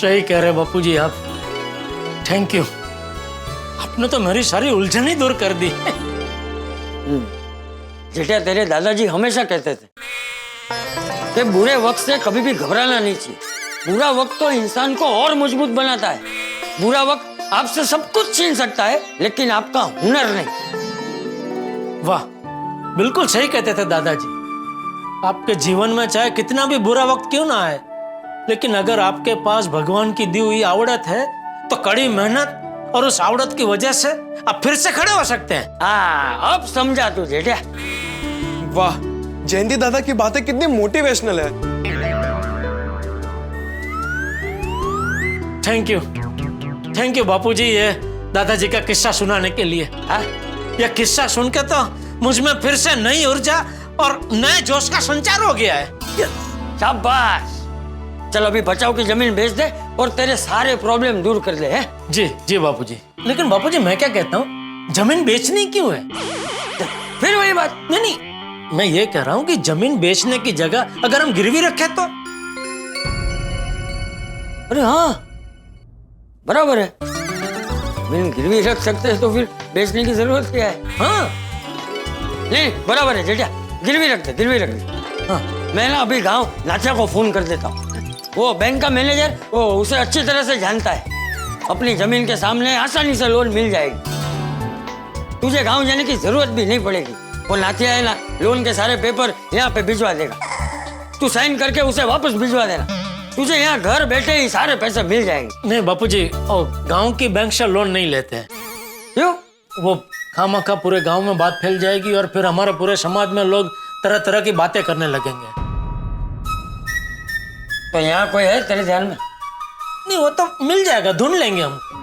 सही कह रहे बापू जी आप। थैंक यू, आपने तो मेरी सारी उलझन ही दूर कर दी। जेठिया, तेरे दादाजी हमेशा कहते थे कि बुरे वक्त से कभी भी घबराना नहीं चाहिए। बुरा वक्त तो इंसान को और मजबूत बनाता है। बुरा वक्त आपसे सब कुछ छीन सकता है, लेकिन आपका हुनर नहीं। वाह, बिल्कुल सही कहते थे दादाजी। आपके जीवन में चाहे कितना भी बुरा वक्त क्यों ना आए, लेकिन अगर आपके पास भगवान की दी हुई आवड़त है तो कड़ी मेहनत और उस आवड़त की वजह से आप फिर से खड़े हो सकते हैं। हाँ, अब समझा तू जेठिया। वाह, जयंती दादा की बातें कितनी मोटिवेशनल है। थैंक यू बापूजी, ये दादाजी का किस्सा सुनाने के लिए। यह किस्सा सुन के तो मुझ में फिर से नई ऊर्जा और नए जोश का संचार हो गया है। शाबाश। चल अभी बचाव की जमीन बेच दे और तेरे सारे प्रॉब्लम दूर कर ले। है जी बापूजी। लेकिन बापूजी, मैं क्या कहता हूँ, जमीन बेचनी क्यों है? फिर वही बात। नहीं, मैं ये कह रहा हूँ कि जमीन बेचने की जगह अगर हम गिरवी रखें तो। अरे हाँ, बराबर है। जमीन गिरवी रख सकते हैं तो फिर बेचने की जरूरत क्या है? हाँ, नहीं बराबर है जेठिया, गिरवी रख दे। हाँ, मैं ना अभी गांव नाचा को फोन कर देता हूँ। वो बैंक का मैनेजर, वो उसे अच्छी तरह से जानता है। अपनी जमीन के सामने आसानी से लोन मिल जाएगी। तुझे गांव जाने की जरूरत भी नहीं पड़ेगी। वो नाथिया है ना, लोन के सारे पेपर यहाँ पे भिजवा देगा। तू साइन करके उसे वापस भिजवा देना। तुझे यहाँ घर बैठे ही सारे पैसे मिल जाएंगे। नहीं बापूजी, गांव की बैंक से लोन नहीं लेते हैं। क्यों? वो खामखा पूरे गांव में बात फैल जाएगी और फिर हमारे पूरे समाज में लोग तरह तरह की बातें करने लगेंगे। तो यहाँ कोई है तेरे ध्यान में? नहीं, वो तो मिल जाएगा, ढूंढ लेंगे हम।